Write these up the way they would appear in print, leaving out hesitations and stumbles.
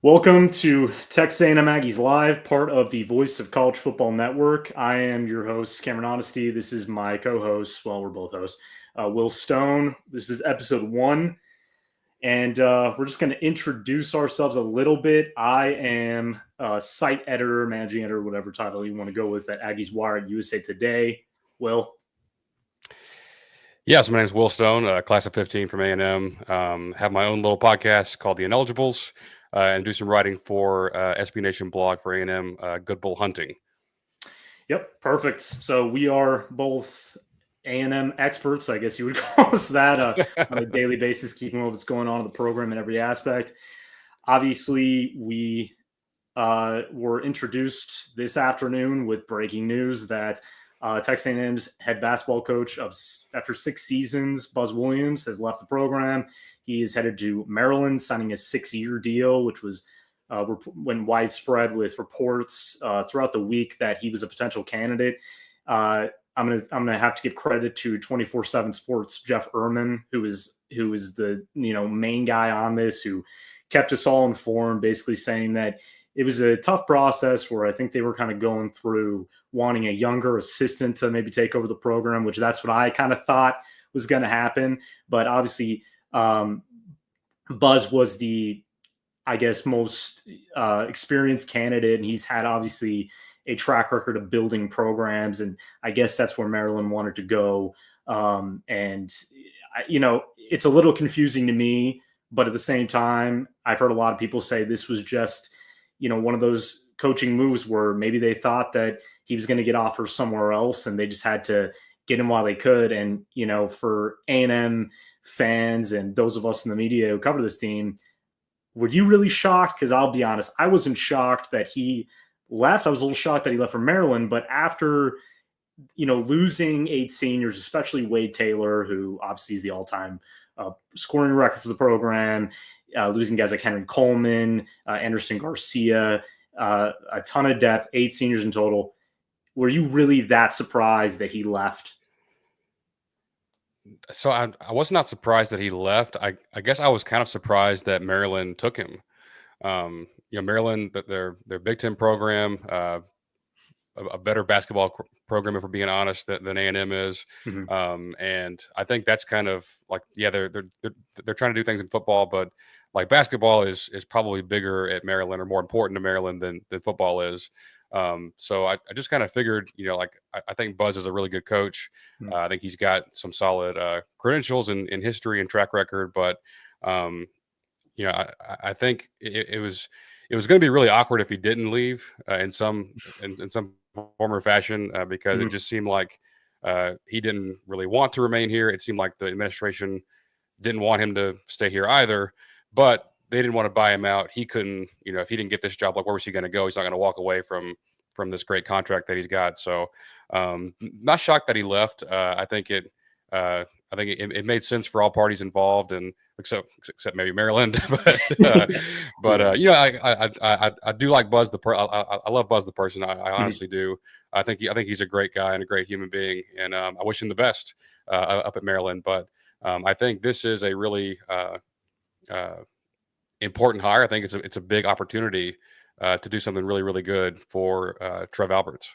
Welcome to Texas A&M Aggies Live, part of the Voice of College Football Network. I am your host, Cameron Ohnysty. This is my co-host, well, we're both hosts, Will Stone. This is episode 1, and we're just going to introduce ourselves a little bit. I am a site editor, managing editor, whatever title you want to go with at Aggies Wire at USA Today. Will? Yeah, so my name is Will Stone, class of 15 from A&M. Have my own little podcast called The Ineligibles, and do some writing for SB Nation blog for A&M, Good Bull Hunting. Yep, perfect. So we are both A&M experts, I guess you would call us that, on a daily basis, keeping what's going on in the program in every aspect. Obviously, we were introduced this afternoon with breaking news that Texas A&M's head basketball coach after 6 seasons, Buzz Williams, has left the program. He is headed to Maryland, signing a 6-year deal, which was went widespread with reports throughout the week that he was a potential candidate. I'm gonna have to give credit to 24/7 Sports Jeff Erman, who is the main guy on this, who kept us all informed, basically saying that it was a tough process where I think they were kind of going through wanting a younger assistant to maybe take over the program, which that's what I kind of thought was going to happen. But obviously, Buzz was the, I guess, most experienced candidate, and he's had obviously a track record of building programs, and I guess that's where Maryland wanted to go. And it's a little confusing to me, but at the same time, I've heard a lot of people say this was just, one of those coaching moves where maybe they thought that he was going to get offers somewhere else and they just had to get him while they could. And, for A&M fans and those of us in the media who cover this team, were you really shocked? Because I'll be honest, I wasn't shocked that he left. I was a little shocked that he left for Maryland, but after, losing 8 seniors, especially Wade Taylor, who obviously is the all-time scoring record for the program, losing guys like Henry Coleman, Anderson Garcia, a ton of depth, 8 seniors in total. Were you really that surprised that he left? So I was not surprised that he left. I guess I was kind of surprised that Maryland took him. Maryland, their Big Ten program, a better basketball program, if we're being honest, than A&M is. Mm-hmm. And I think that's kind of like, yeah, they're trying to do things in football, but like basketball is probably bigger at Maryland or more important to Maryland than football is. So I just kind of figured, I think Buzz is a really good coach. Mm-hmm. I think he's got some solid credentials in history and track record, but I think it was going to be really awkward if he didn't leave in some form or fashion because Mm-hmm. it just seemed like he didn't really want to remain here. It seemed like the administration didn't want him to stay here either, but they didn't want to buy him out. He couldn't, if he didn't get this job, like where was he going to go? He's not going to walk away from this great contract that he's got. So not shocked that he left. I think it made sense for all parties involved, and except maybe Maryland. but I do like Buzz I love Buzz the person. I honestly do. I think he's a great guy and a great human being, and I wish him the best up at Maryland. But I think this is a really important hire. I think it's a big opportunity to do something really, really good for Trev Alberts.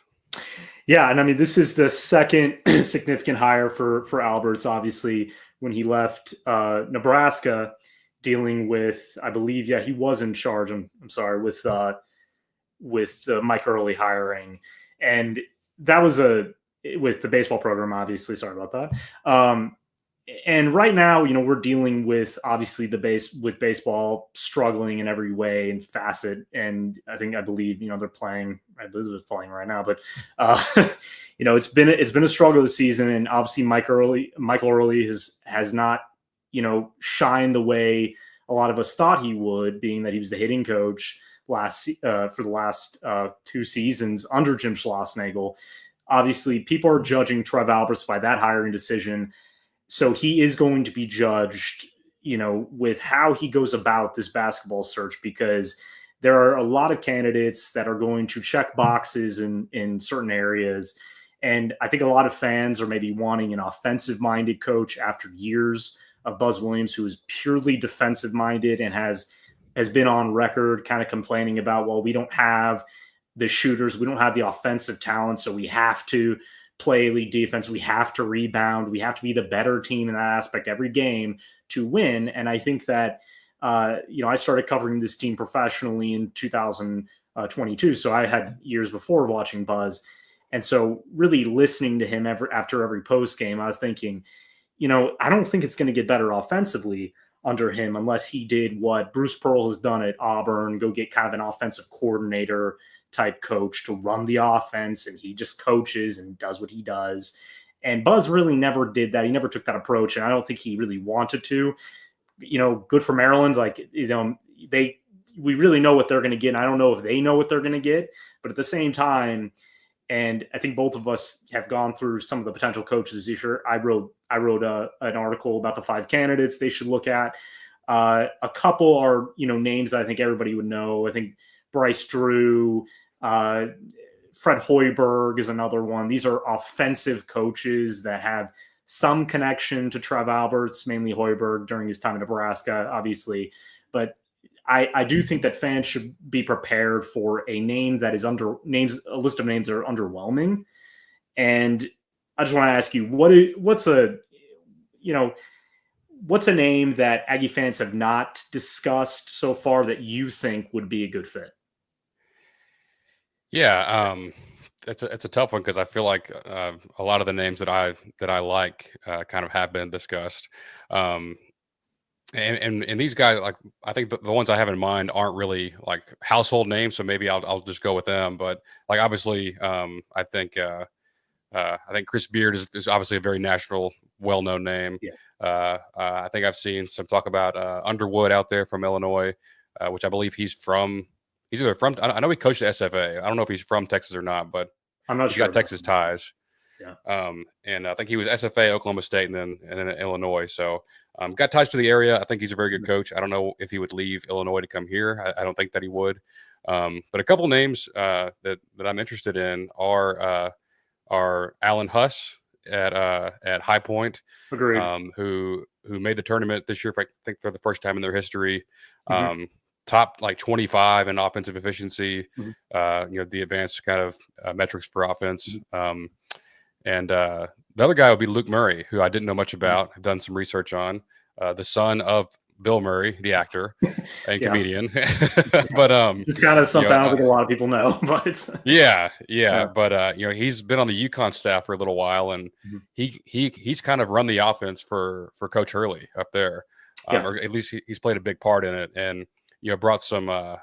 Yeah, and I mean, this is the second significant hire for Alberts. Obviously, when he left Nebraska, dealing with, I believe, he was in charge. I'm sorry, with the Mike Early hiring, and that was with the baseball program. Obviously, sorry about that. And right now, we're dealing with obviously with baseball struggling in every way and facet. And I believe, they're playing. I believe they're playing right now, but it's been a struggle this season. And obviously, Michael Early has not, shined the way a lot of us thought he would, being that he was the hitting coach for the last 2 seasons under Jim Schlossnagle. Obviously, people are judging Trev Alberts by that hiring decision. So he is going to be judged, with how he goes about this basketball search, because there are a lot of candidates that are going to check boxes in certain areas. And I think a lot of fans are maybe wanting an offensive-minded coach after years of Buzz Williams, who is purely defensive-minded and has has been on record kind of complaining about, well, we don't have the shooters, we don't have the offensive talent, so we have to play elite defense, we have to rebound, we have to be the better team in that aspect every game to win. And I think that I started covering this team professionally in 2022, so I had years before watching Buzz. And so really listening to him after every post game, I was thinking, I don't think it's going to get better offensively under him unless he did what Bruce Pearl has done at Auburn, go get kind of an offensive coordinator type coach to run the offense, and he just coaches and does what he does. And Buzz really never did that. He never took that approach, and I don't think he really wanted to. Good for Maryland. We really know what they're going to get, and I don't know if they know what they're going to get. But at the same time, and I think both of us have gone through some of the potential coaches this year. I wrote an article about the 5 candidates they should look at. A couple are, names that I think everybody would know. I think Bryce Drew, Fred Hoiberg is another one. These are offensive coaches that have some connection to Trev Alberts, mainly Hoiberg during his time in Nebraska, obviously. But I do think that fans should be prepared for a name that is a list of names that are underwhelming. And I just want to ask you, what's a name that Aggie fans have not discussed so far that you think would be a good fit? Yeah, it's a tough one because I feel like a lot of the names that I like kind of have been discussed. And these guys, like, I think the ones I have in mind aren't really like household names, so maybe I'll just go with them. But like, obviously, I think Chris Beard is obviously a very national, well-known name. Yeah. I think I've seen some talk about Underwood out there from Illinois, which I believe he's either from. I know he coached at SFA. I don't know if he's from Texas or not, but I'm not sure. He's got Texas ties. Yeah. And I think he was SFA, Oklahoma State, and then Illinois. So got ties to the area. I think he's a very good coach. I don't know if he would leave Illinois to come here. I don't think that he would. But a couple names that I'm interested in are Alan Huss at High Point, who made the tournament this year, I think, for the first time in their history. Top like 25 in offensive efficiency. The advanced kind of metrics for offense. And the other guy would be Luke Murray, who I didn't know much about. I've done some research on. The son of Bill Murray, the actor and comedian. But it's kind of something I don't think a lot of people know. But yeah. But he's been on the UConn staff for a little while, and he's kind of run the offense for Coach Hurley up there, or at least he's played a big part in it, and brought some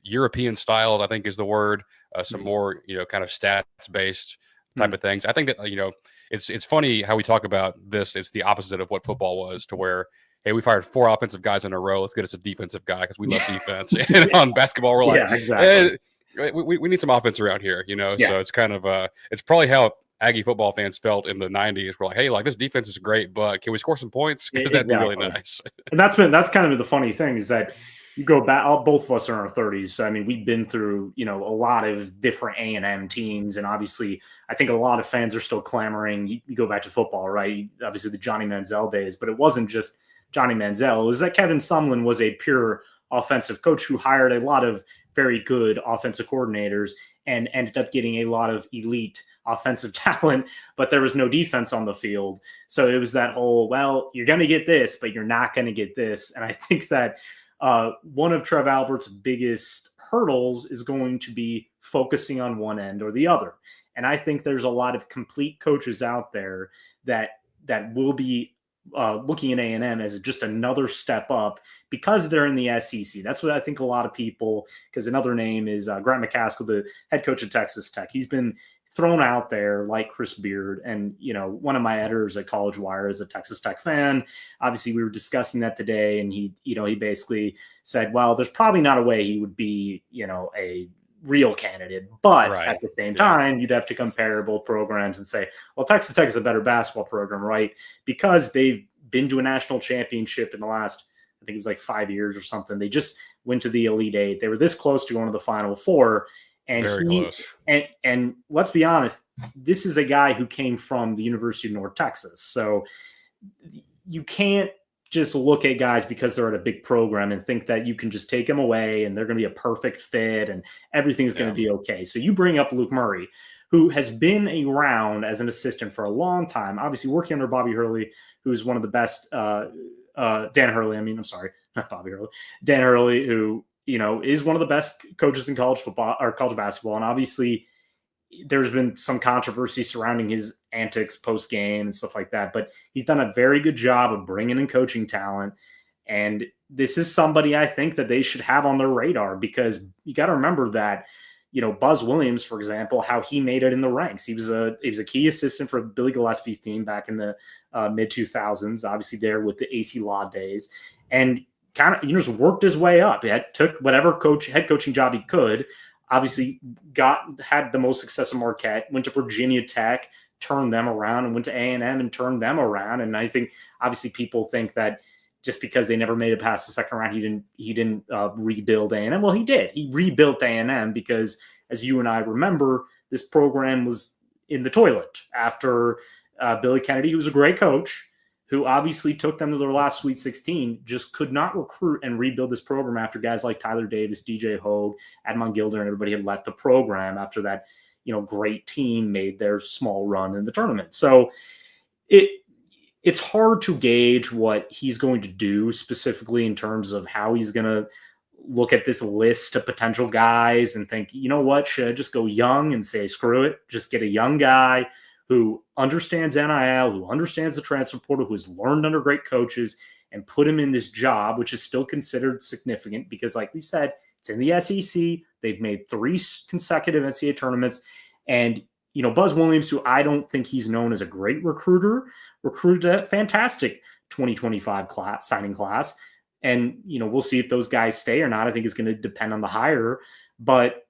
European styles, I think is the word, some more kind of stats based type of things. I think that it's funny how we talk about this. It's the opposite of what football was, to where, hey, we fired 4 offensive guys in a row. Let's get us a defensive guy because we love defense. And on basketball, we're like, exactly. Hey, we need some offense around here, So it's kind of it's probably how Aggie football fans felt in the 90s. We're like, hey, like, this defense is great, but can we score some points? Because that'd be really nice. And that's kind of the funny thing is that you go back, both of us are in our 30s. So, I mean, we've been through, a lot of different A&M teams. And obviously, I think a lot of fans are still clamoring. You go back to football, right? Obviously, the Johnny Manziel days. But it wasn't just Johnny Manziel. It was that Kevin Sumlin was a pure offensive coach who hired a lot of very good offensive coordinators and ended up getting a lot of elite offensive talent, but there was no defense on the field. So it was that whole, well, you're going to get this, but you're not going to get this. And I think that one of Trev Albert's biggest hurdles is going to be focusing on one end or the other. And I think there's a lot of complete coaches out there that will be looking at A&M as just another step up because they're in the SEC. That's what I think a lot of people, because another name is Grant McCaskill, the head coach at Texas Tech. He's been thrown out there like Chris Beard. And, one of my editors at College Wire is a Texas Tech fan. Obviously, we were discussing that today. And he basically said, well, there's probably not a way he would be, a real candidate. But at the same time, you'd have to compare both programs and say, well, Texas Tech is a better basketball program, right? Because they've been to a national championship in the last, I think it was like 5 years or something. They just went to the Elite Eight. They were this close to going to the Final Four. And very close. And let's be honest, this is a guy who came from the University of North Texas. So you can't just look at guys because they're at a big program and think that you can just take them away and they're going to be a perfect fit and everything's going to be okay. So you bring up Luke Murray, who has been around as an assistant for a long time, obviously working under Bobby Hurley, who's one of the best, Dan Hurley. I mean, I'm sorry, not Bobby Hurley, Dan Hurley, who, is one of the best coaches in college football or college basketball. And obviously there's been some controversy surrounding his antics post game and stuff like that, but he's done a very good job of bringing in coaching talent. And this is somebody I think that they should have on their radar, because you got to remember that, Buzz Williams, for example, how he made it in the ranks. He was a key assistant for Billy Gillespie's team back in the mid 2000s, obviously there with the AC Law days, and kind of, just worked his way up. He took whatever head coaching job he could. Obviously had the most success in Marquette, went to Virginia Tech, turned them around, and went to A&M and turned them around. And I think obviously people think that just because they never made it past the second round, he didn't rebuild A&M. Well, he did. He rebuilt A&M because, as you and I remember, this program was in the toilet after Billy Kennedy, who was a great coach, who obviously took them to their last Sweet 16, just could not recruit and rebuild this program after guys like Tyler Davis, DJ Hogue, Admon Gilder, and everybody had left the program after that, great team made their small run in the tournament. So it's hard to gauge what he's going to do specifically in terms of how he's going to look at this list of potential guys and think, what, should I just go young and say, screw it, just get a young guy who understands NIL, who understands the transfer portal, who's learned under great coaches, and put him in this job, which is still considered significant because, like we said, it's in the SEC. They've made 3 consecutive NCAA tournaments. And, Buzz Williams, who I don't think he's known as a great recruiter, recruited a fantastic 2025 signing class. And, we'll see if those guys stay or not. I think it's going to depend on the hire. But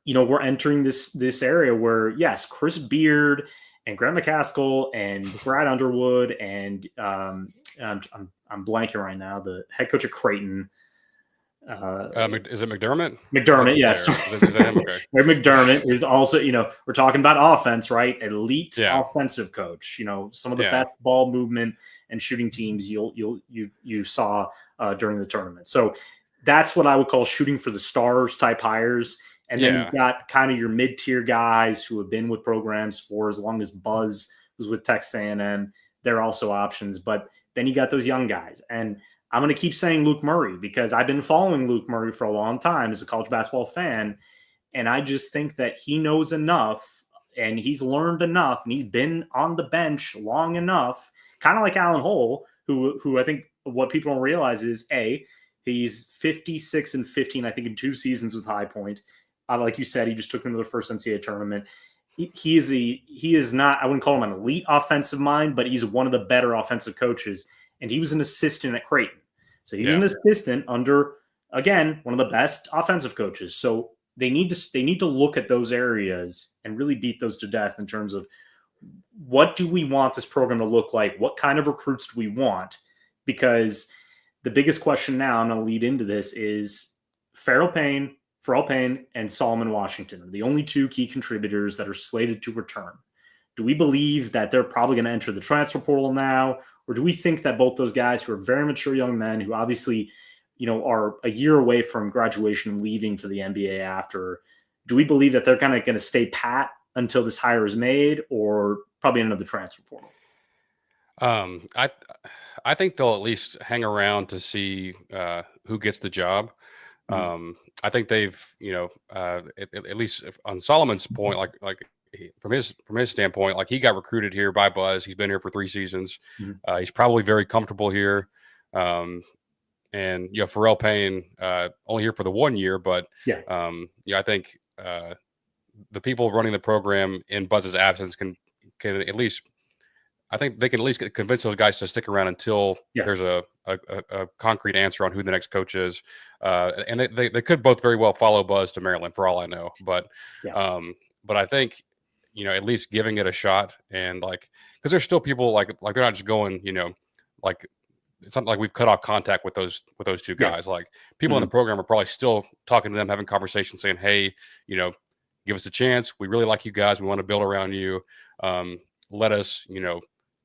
we're entering this area where, yes, Chris Beard and Grant McCaskill and Brad Underwood and I'm blanking right now, the head coach of Creighton. Is it McDermott? McDermott, yes. Is that him? Okay. McDermott is also, we're talking about offense, right? Elite offensive coach. Some of the best ball movement and shooting teams you saw during the tournament. So that's what I would call shooting for the stars type hires. And then you've got kind of your mid-tier guys who have been with programs for as long as Buzz was with Texas A&M. They're also options. But then you got those young guys. And I'm going to keep saying Luke Murray because I've been following Luke Murray for a long time as a college basketball fan. And I just think that he knows enough and he's learned enough and he's been on the bench long enough, kind of like Alan Hole, who I think what people don't realize is, he's 56-15, I think, in 2 seasons with High Point. Like you said, he just took them to the first NCAA tournament. He is not, I wouldn't call him an elite offensive mind, but he's one of the better offensive coaches. And he was an assistant at Creighton. So he was an assistant under, again, one of the best offensive coaches. So they need to look at those areas and really beat those to death in terms of what do we want this program to look like? What kind of recruits do we want? Because the biggest question now, I'm going to lead into this, is Farrell Payne, and Solomon Washington are the only 2 key contributors that are slated to return. Do we believe that they're probably going to enter the transfer portal now? Or do we think that both those guys, who are very mature young men who obviously, are a year away from graduation and leaving for the NBA after, do we believe that they're kind of going to stay pat until this hire is made, or probably into the transfer portal? I think they'll at least hang around to see who gets the job. I think they've, at least on Solomon's point, like from his standpoint, like he got recruited here by Buzz. He's been here for 3 seasons. He's probably very comfortable here. And Farrell Payne only here for the 1 year, but I think the people running the program in Buzz's absence can at least. I think they can at least convince those guys to stick around until there's a concrete answer on who the next coach is. And they could both very well follow Buzz to Maryland for all I know. But I think, at least giving it a shot, and because there's still people like they're not just going, it's not like we've cut off contact with those 2 guys. Like people in the program are probably still talking to them, having conversations saying, hey, give us a chance. We really like you guys. We want to build around you. Let us,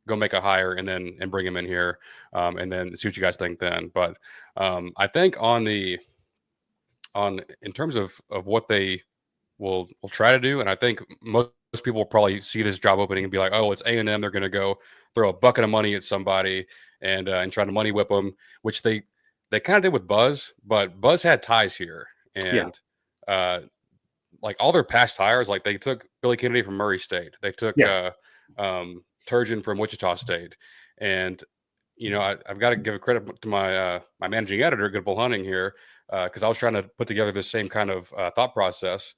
go make a hire and bring him in here, and then see what you guys think then. But I think in terms of what they will try to do, and I think most people will probably see this job opening and be like, oh, it's A&M. They're going to go throw a bucket of money at somebody and try to money whip them, which they kind of did with Buzz, but Buzz had ties here. And like all their past hires, like they took Billy Kennedy from Murray State. They took Turgeon from Wichita State. And, you know, I've got to give a credit to my managing editor, Good Bull Hunting here, because I was trying to put together the same kind of thought process.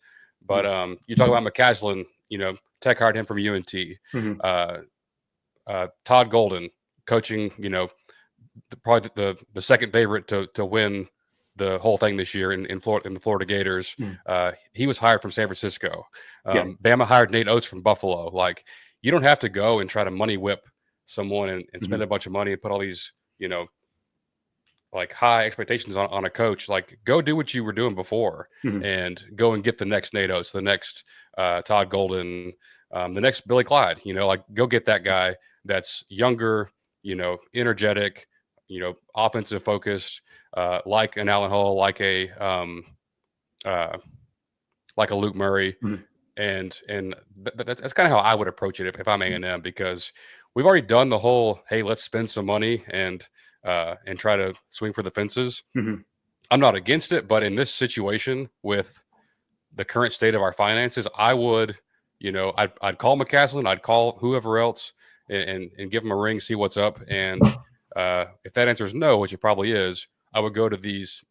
But you talk about McCaslin, you know, Tech hired him from UNT. Todd Golden coaching, you know, probably the second favorite to win the whole thing this year in Florida, in the Florida Gators. He was hired from San Francisco. Bama hired Nate Oates from Buffalo. Like, you don't have to go and try to money whip someone and spend a bunch of money and put all these, you know, like high expectations on a coach. Like, go do what you were doing before and go and get the next Nate Oates, the next Todd Golden, the next Billy Clyde. You know, like, go get that guy that's younger, you know, energetic, you know, offensive focused, like an Allen Hall, like a Luke Murray. And that's kind of how I would approach it if I'm A&M, because we've already done the whole, hey, let's spend some money and try to swing for the fences. I'm not against it, but in this situation with the current state of our finances, I would, you know, I'd call McCaslin, I'd call whoever else and give them a ring, see what's up. And if that answer is no, which it probably is, I would go to these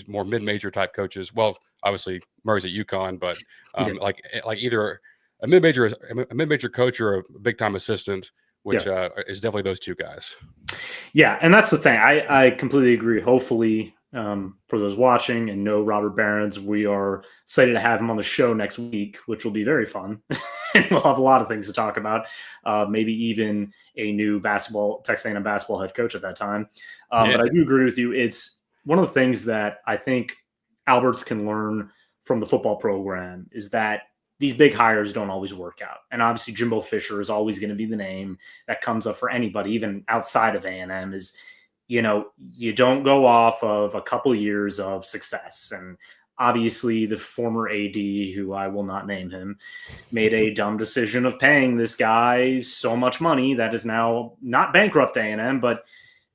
more mid-major type coaches. Well, obviously Murray's at UConn, but like either a mid-major coach or a big-time assistant, which is definitely those two guys. Yeah, and that's the thing. I completely agree. Hopefully, for those watching and know Robert Barons, we are excited to have him on the show next week, which will be very fun. And we'll have a lot of things to talk about. Maybe even a new Texas A&M basketball head coach at that time. But I do agree with you. It's one of the things that I think Alberts can learn from the football program is that these big hires don't always work out. And obviously Jimbo Fisher is always going to be the name that comes up for anybody, even outside of A&M, is, you know, you don't go off of a couple years of success. And obviously the former AD, who I will not name him, made a dumb decision of paying this guy so much money that is now not bankrupt A&M, but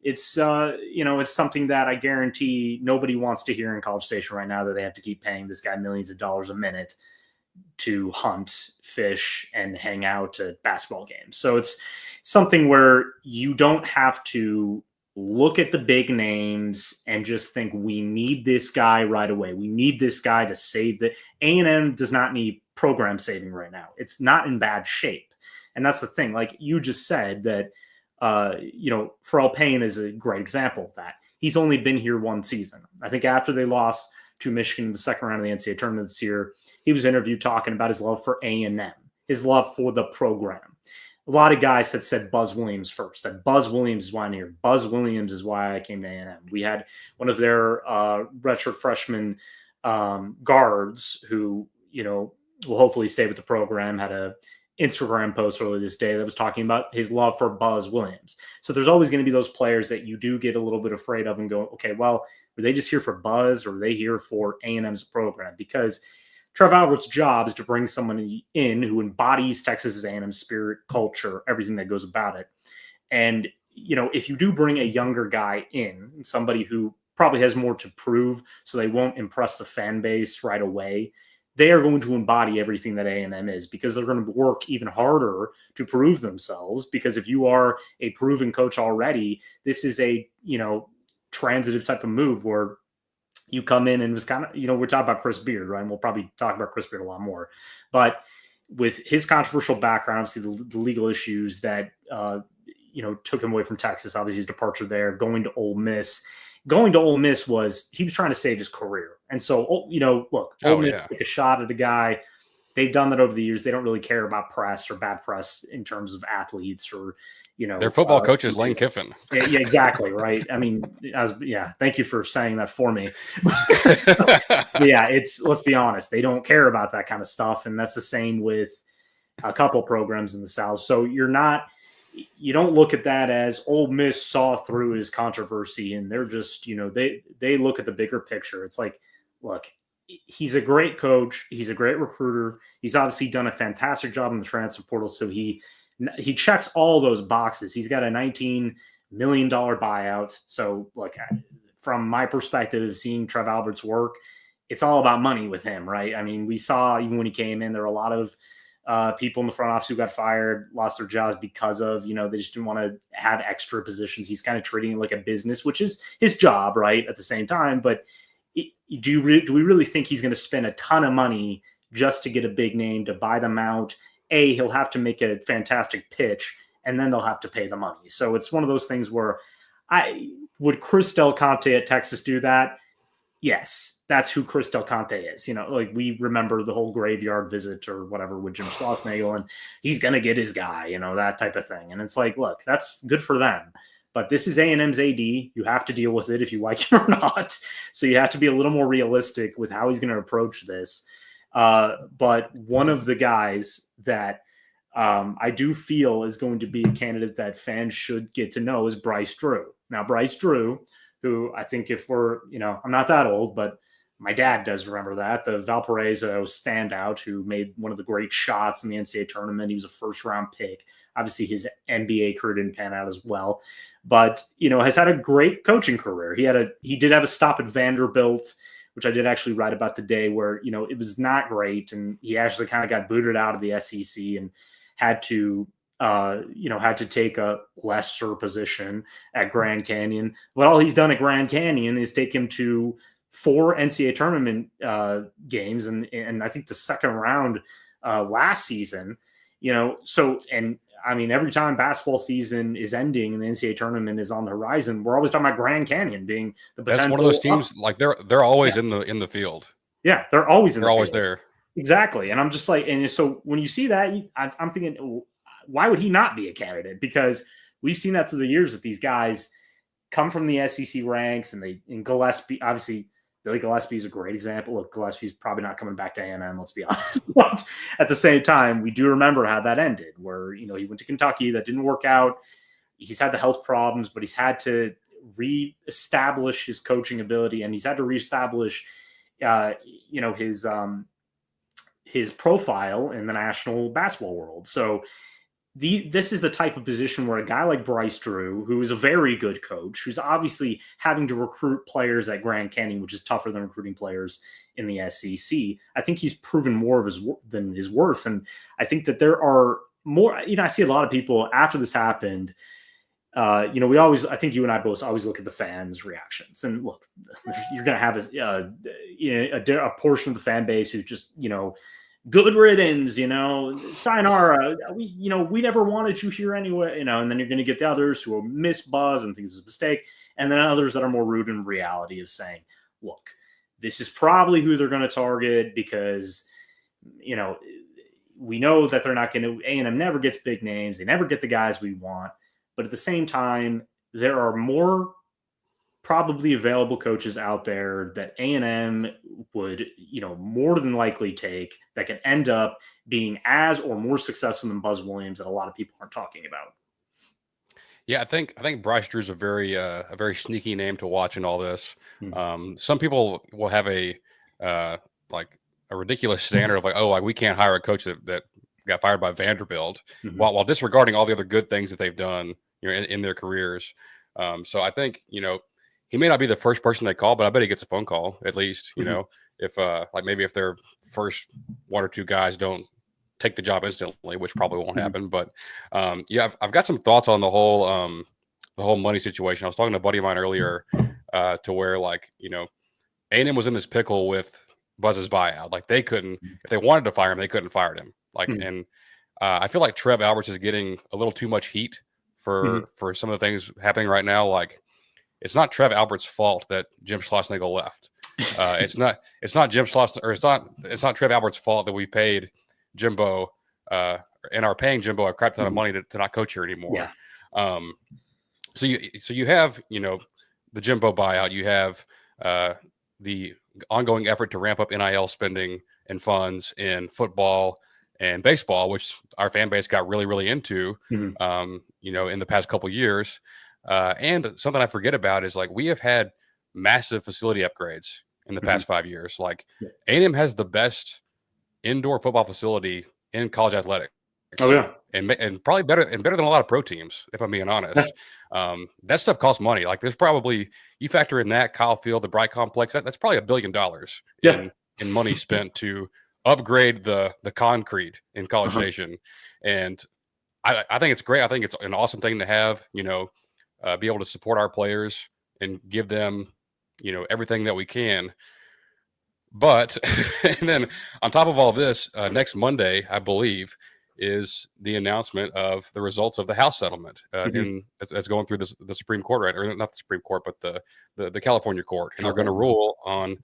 it's, you know, it's something that I guarantee nobody wants to hear in College Station right now, that they have to keep paying this guy millions of dollars a minute to hunt, fish, and hang out at basketball games. So it's something where you don't have to look at the big names and just think, we need this guy right away. We need this guy to save the A&M does not need program saving right now. It's not in bad shape. And that's the thing. Like you just said that, you know, Pharrell Payne is a great example of that. He's only been here one season. I think after they lost to Michigan in the second round of the NCAA tournament this year, he was interviewed talking about his love for A&M, his love for the program. A lot of guys had said Buzz Williams first, that Buzz Williams is why I'm here. Buzz Williams is why I came to A&M. We had one of their redshirt freshman guards who, you know, will hopefully stay with the program, had a Instagram post earlier this day that was talking about his love for Buzz Williams. So there's always going to be those players that you do get a little bit afraid of and go, okay, well, were they just here for Buzz, or are they here for A&M's program? Because Trev Albert's job is to bring someone in who embodies Texas A&M's spirit, culture, everything that goes about it. And, you know, if you do bring a younger guy in, somebody who probably has more to prove, so they won't impress the fan base right away, they are going to embody everything that A&M is, because they're going to work even harder to prove themselves. Because if you are a proven coach already, this is a, you know, transitive type of move where you come in and was kind of, you know, we're talking about Chris Beard, right? And we'll probably talk about Chris Beard a lot more. But with his controversial background, obviously the legal issues that, you know, took him away from Texas, obviously his departure there, going to Ole Miss. Going to Ole Miss was, he was trying to save his career. And so, you know, look, Ole Miss took a shot at a guy. They've done that over the years. They don't really care about press or bad press in terms of athletes or, you know. Their football coach is Lane Kiffin. Yeah, exactly, right? I mean, thank you for saying that for me. Yeah, let's be honest. They don't care about that kind of stuff. And that's the same with a couple programs in the South. So you're not, you don't look at that as Ole Miss saw through his controversy and they're just, they look at the bigger picture. It's like, look, he's a great coach. He's a great recruiter. He's obviously done a fantastic job in the transfer portal. So he checks all those boxes. He's got a $19 million buyout. So look, from my perspective, seeing Trev Alberts work, it's all about money with him, right? I mean, we saw even when he came in, there were a lot of people in the front office who got fired, lost their jobs because of, they just didn't want to have extra positions. He's kind of treating it like a business, which is his job, right? At the same time. But do we really think he's going to spend a ton of money just to get a big name to buy them out? He'll have to make a fantastic pitch and then they'll have to pay the money. So it's one of those things where would Chris Del Conte at Texas do that? Yes. That's who Chris Del Conte is. Like we remember the whole graveyard visit or whatever with Jim Schlossnagle, and he's going to get his guy, that type of thing. And it's like, look, that's good for them. But this is A&M's AD. You have to deal with it if you like him or not. So you have to be a little more realistic with how he's going to approach this. But one of the guys that I do feel is going to be a candidate that fans should get to know is Bryce Drew. Now, Bryce Drew, who I think if we're, I'm not that old, but my dad does remember that, the Valparaiso standout who made one of the great shots in the NCAA tournament. He was a first-round pick. Obviously, his NBA career didn't pan out as well, but, has had a great coaching career. He did have a stop at Vanderbilt, which I did actually write about today, where, it was not great, and he actually kind of got booted out of the SEC and had to take a lesser position at Grand Canyon. But all he's done at Grand Canyon is take him to 4 NCAA tournament games, and I think the second round last season. So, and I mean, every time basketball season is ending and the NCAA tournament is on the horizon, we're always talking about Grand Canyon being the potential. That's one of those teams, like they're always in the field. Yeah, they're always always there. Exactly, and I'm just like, and so when you see that, I'm thinking, why would he not be a candidate? Because we've seen that through the years that these guys come from the SEC ranks, and Gillespie, obviously. Billy Gillespie is a great example. Look, Gillespie's probably not coming back to A&M, let's be honest. But at the same time, we do remember how that ended, where, he went to Kentucky. That didn't work out. He's had the health problems, but he's had to reestablish his coaching ability, and he's had to reestablish, his profile in the national basketball world. So this is the type of position where a guy like Bryce Drew, who is a very good coach, who's obviously having to recruit players at Grand Canyon, which is tougher than recruiting players in the SEC. I think he's proven more of his worth. And I think that there are more, I see a lot of people after this happened, I think you and I both always look at the fans' reactions. And look, you're going to have a portion of the fan base who's just, good riddance, sayonara. We never wanted you here anyway, and then you're going to get the others who will miss buzz and think it's a mistake. And then others that are more rooted in reality of saying, look, this is probably who they're going to target because, we know that they're not going to, A&M never gets big names. They never get the guys we want. But at the same time, there are more probably available coaches out there that A&M would, more than likely take that can end up being as or more successful than Buzz Williams that a lot of people aren't talking about. Yeah, I think Bryce Drew's a very sneaky name to watch in all this. Some people will have a ridiculous standard of like we can't hire a coach that got fired by Vanderbilt, while disregarding all the other good things that they've done, in their careers. So I think, he may not be the first person they call, but I bet he gets a phone call at least, if maybe if their first one or two guys don't take the job instantly, which probably won't happen. But I've got some thoughts on the whole money situation. I was talking to a buddy of mine earlier to where A&M was in this pickle with Buzz's buyout. Like they couldn't, if they wanted to fire him, they couldn't fire him. And I feel like Trev Alberts is getting a little too much heat for some of the things happening right now. Like it's not Trev Alberts' fault that Jim Schlossnagle left. It's not Jim Schloss, or it's not Trev Alberts' fault that we paid Jimbo and are paying Jimbo a crap ton of money to not coach here anymore. Yeah. So you have the Jimbo buyout. You have the ongoing effort to ramp up NIL spending and funds in football and baseball, which our fan base got really, really into, you know, in the past couple years. And something I forget about is like we have had massive facility upgrades in the past 5 years. Like A&M has the best indoor football facility in college athletics. Oh yeah, and probably better than a lot of pro teams, if I'm being honest. That stuff costs money. Like there's probably, you factor in that Kyle Field, the Bright Complex, that's probably $1 billion in money spent to upgrade the concrete in College Station. And I think it's great. I think it's an awesome thing to have, you know, be able to support our players and give them, you know, everything that we can. But and then on top of all this, next Monday, I believe, is the announcement of the results of the House settlement that's going through the Supreme Court, right? Or not the Supreme Court, but the California court, and they're going to rule on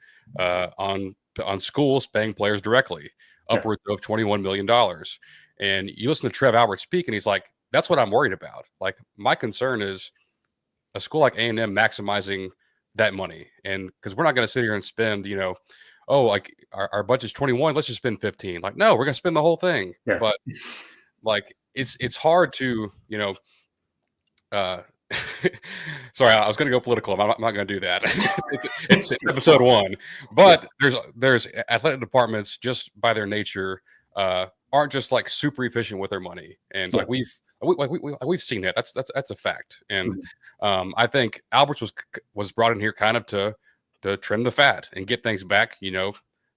schools paying players directly, upwards of $21 million. And you listen to Trev Albert speak, and he's like, "That's what I'm worried about. Like my concern is a school like A&M maximizing that money, and because we're not going to sit here and spend, you know." Oh, like our budget's 21, let's just spend 15. Like, no, we're gonna spend the whole thing. But like it's hard to, you know, sorry, I was gonna go political. I'm not gonna do that. it's episode 1. But there's athletic departments just by their nature aren't just like super efficient with their money. And like we've seen that. That's a fact. And I think Alberts was brought in here kind of to trim the fat and get things back, you know,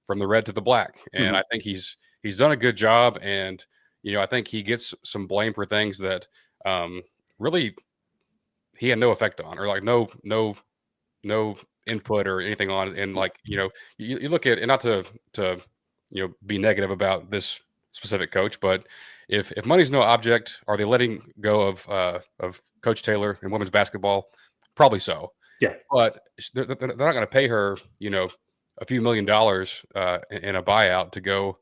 from the red to the black. And I think he's done a good job. And, you know, I think he gets some blame for things that really he had no effect on, or like no input or anything on. And like, you know, you look at, and not to, you know, be negative about this specific coach, but if money's no object, are they letting go of Coach Taylor in women's basketball? Probably so. Yeah, but they're not going to pay her, you know, a few $1 million in a buyout to go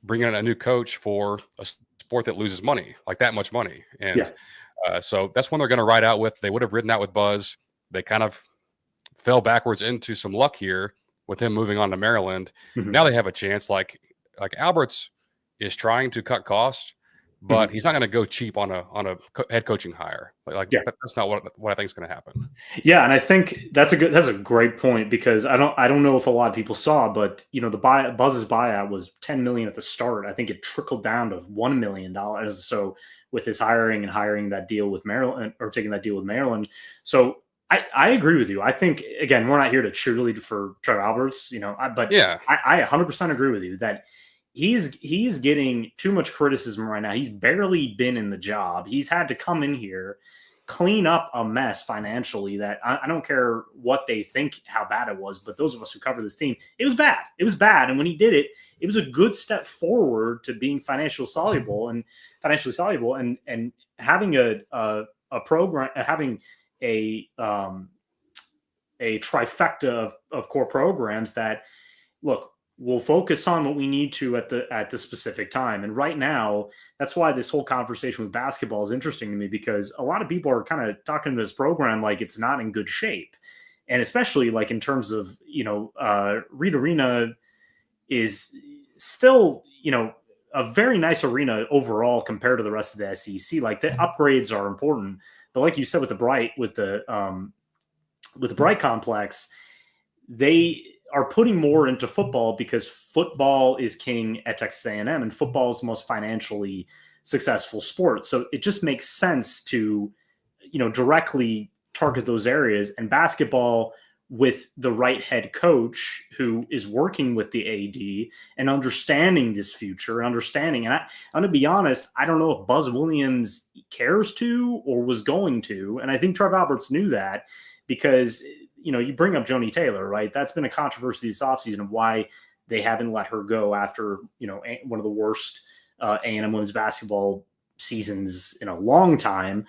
bring in a new coach for a sport that loses money, like that much money. And so that's one they're going to ride out with. They would have ridden out with Buzz. They kind of fell backwards into some luck here with him moving on to Maryland. Now they have a chance. Like Alberts is trying to cut costs, but he's not going to go cheap on a head coaching hire. That's not what I think is going to happen. Yeah, and I think that's a great point, because I don't know if a lot of people saw, but you know, Buzz's buyout was $10 million at the start. I think it trickled down to $1 million. So with his hiring that deal with Maryland, or taking that deal with Maryland, so I agree with you. I think, again, we're not here to cheerlead for Trev Alberts, you know, but I 100% agree with you that he's getting too much criticism right now. He's barely been in the job. He's had to come in here, clean up a mess financially that I don't care what they think, how bad it was, but those of us who cover this team, it was bad. It was bad. And when he did it, it was a good step forward to being financially soluble and having a program, having a trifecta of core programs that, look, we'll focus on what we need to at the specific time. And right now, that's why this whole conversation with basketball is interesting to me, because a lot of people are kind of talking to this program like it's not in good shape. And especially like in terms of, you know, Reed Arena is still, you know, a very nice arena overall compared to the rest of the SEC. Like the upgrades are important, but like you said, with the Bright complex, they are putting more into football because football is king at Texas A&M, and football is the most financially successful sport. So it just makes sense to, you know, directly target those areas. And basketball, with the right head coach who is working with the AD and understanding this future, and I'm going to be honest, I don't know if Buzz Williams cares to or was going to. And I think Trev Alberts knew that, because, you know, you bring up Joni Taylor, right? That's been a controversy this offseason of why they haven't let her go after, you know, one of the worst A&M women's basketball seasons in a long time.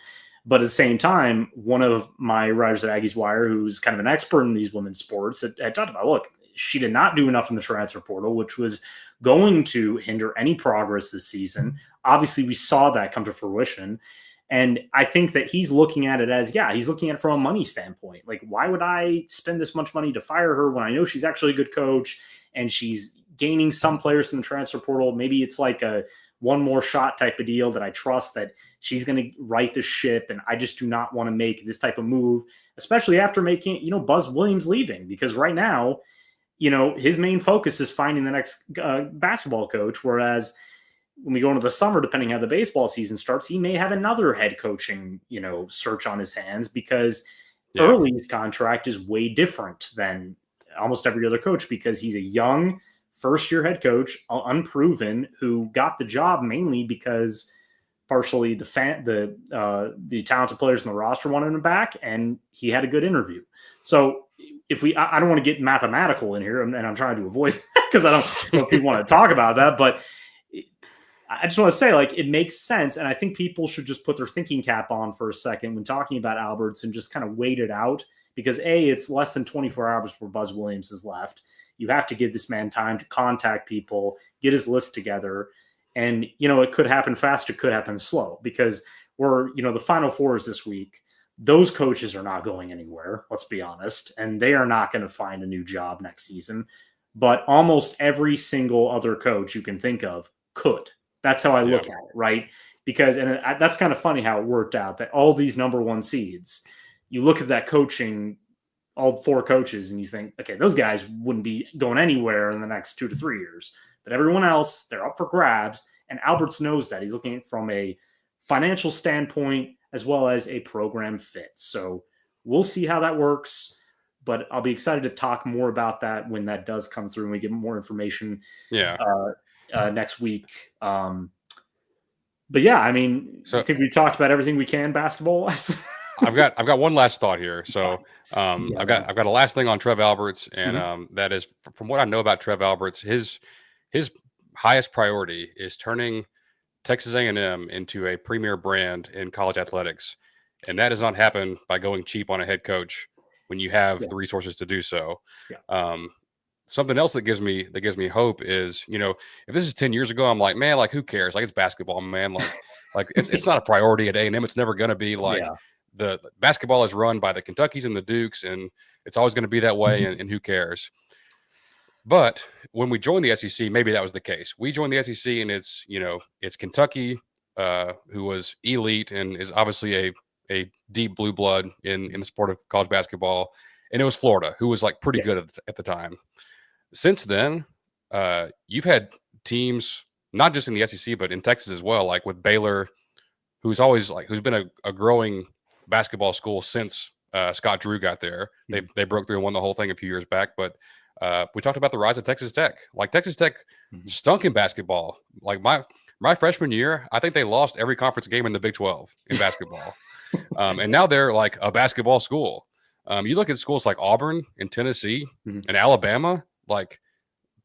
But at the same time, one of my writers at Aggies Wire, who's kind of an expert in these women's sports, had talked about, look, she did not do enough in the transfer portal, which was going to hinder any progress this season. Obviously, we saw that come to fruition. And I think that he's looking at it as, he's looking at it from a money standpoint. Like, why would I spend this much money to fire her when I know she's actually a good coach and she's gaining some players from the transfer portal. Maybe it's like a one more shot type of deal that I trust that she's going to right the ship. And I just do not want to make this type of move, especially after making, Buzz Williams leaving, because right now, his main focus is finding the next basketball coach. Whereas when we go into the summer, depending how the baseball season starts, he may have another head coaching, search on his hands, because Early's contract is way different than almost every other coach, because he's a young first-year head coach, unproven, who got the job mainly because partially the talented players in the roster wanted him back, and he had a good interview. So I don't want to get mathematical in here, and I'm trying to avoid that because I don't know if people want to talk about that, but I just want to say, like, it makes sense. And I think people should just put their thinking cap on for a second when talking about Alberts and just kind of wait it out, because it's less than 24 hours before Buzz Williams is left. You have to give this man time to contact people, get his list together. And, it could happen fast. It could happen slow, because the Final Four is this week. Those coaches are not going anywhere, let's be honest. And they are not going to find a new job next season. But almost every single other coach you can think of could. That's how I look at it, right? Because, and that's kind of funny how it worked out, that all these number one seeds, you look at that coaching, all 4 coaches, and you think, okay, those guys wouldn't be going anywhere in the next 2 to 3 years. But everyone else, they're up for grabs. And Alberts knows that. He's looking at it from a financial standpoint as well as a program fit. So we'll see how that works. But I'll be excited to talk more about that when that does come through and we get more information next week. But yeah, I mean, I think we talked about everything we can basketball-wise. I've got one last thought here. So I've got a last thing on Trev Alberts, and that is, from what I know about Trev Alberts, his highest priority is turning Texas A&M into a premier brand in college athletics, and that does not happen by going cheap on a head coach when you have the resources to do so. Something else that gives me hope is, if this is 10 years ago, I'm like, man, like, who cares? Like, it's basketball, man. Like it's not a priority at A&M. It's never going to be. Like, the basketball is run by the Kentuckys and the Dukes, and it's always going to be that way. And who cares? But when we joined the SEC, maybe that was the case. We joined the SEC, and it's Kentucky, who was elite and is obviously a deep blue blood in the sport of college basketball, and it was Florida, who was like pretty good at the time. Since then, you've had teams not just in the SEC but in Texas as well, like with Baylor, who's been a growing basketball school since Scott Drew got there. They broke through and won the whole thing a few years back. But we talked about the rise of Texas Tech. Like, Texas Tech stunk in basketball. Like, my freshman year, I think they lost every conference game in the Big 12 in basketball. And now they're like a basketball school. You look at schools like Auburn and Tennessee and Alabama, like,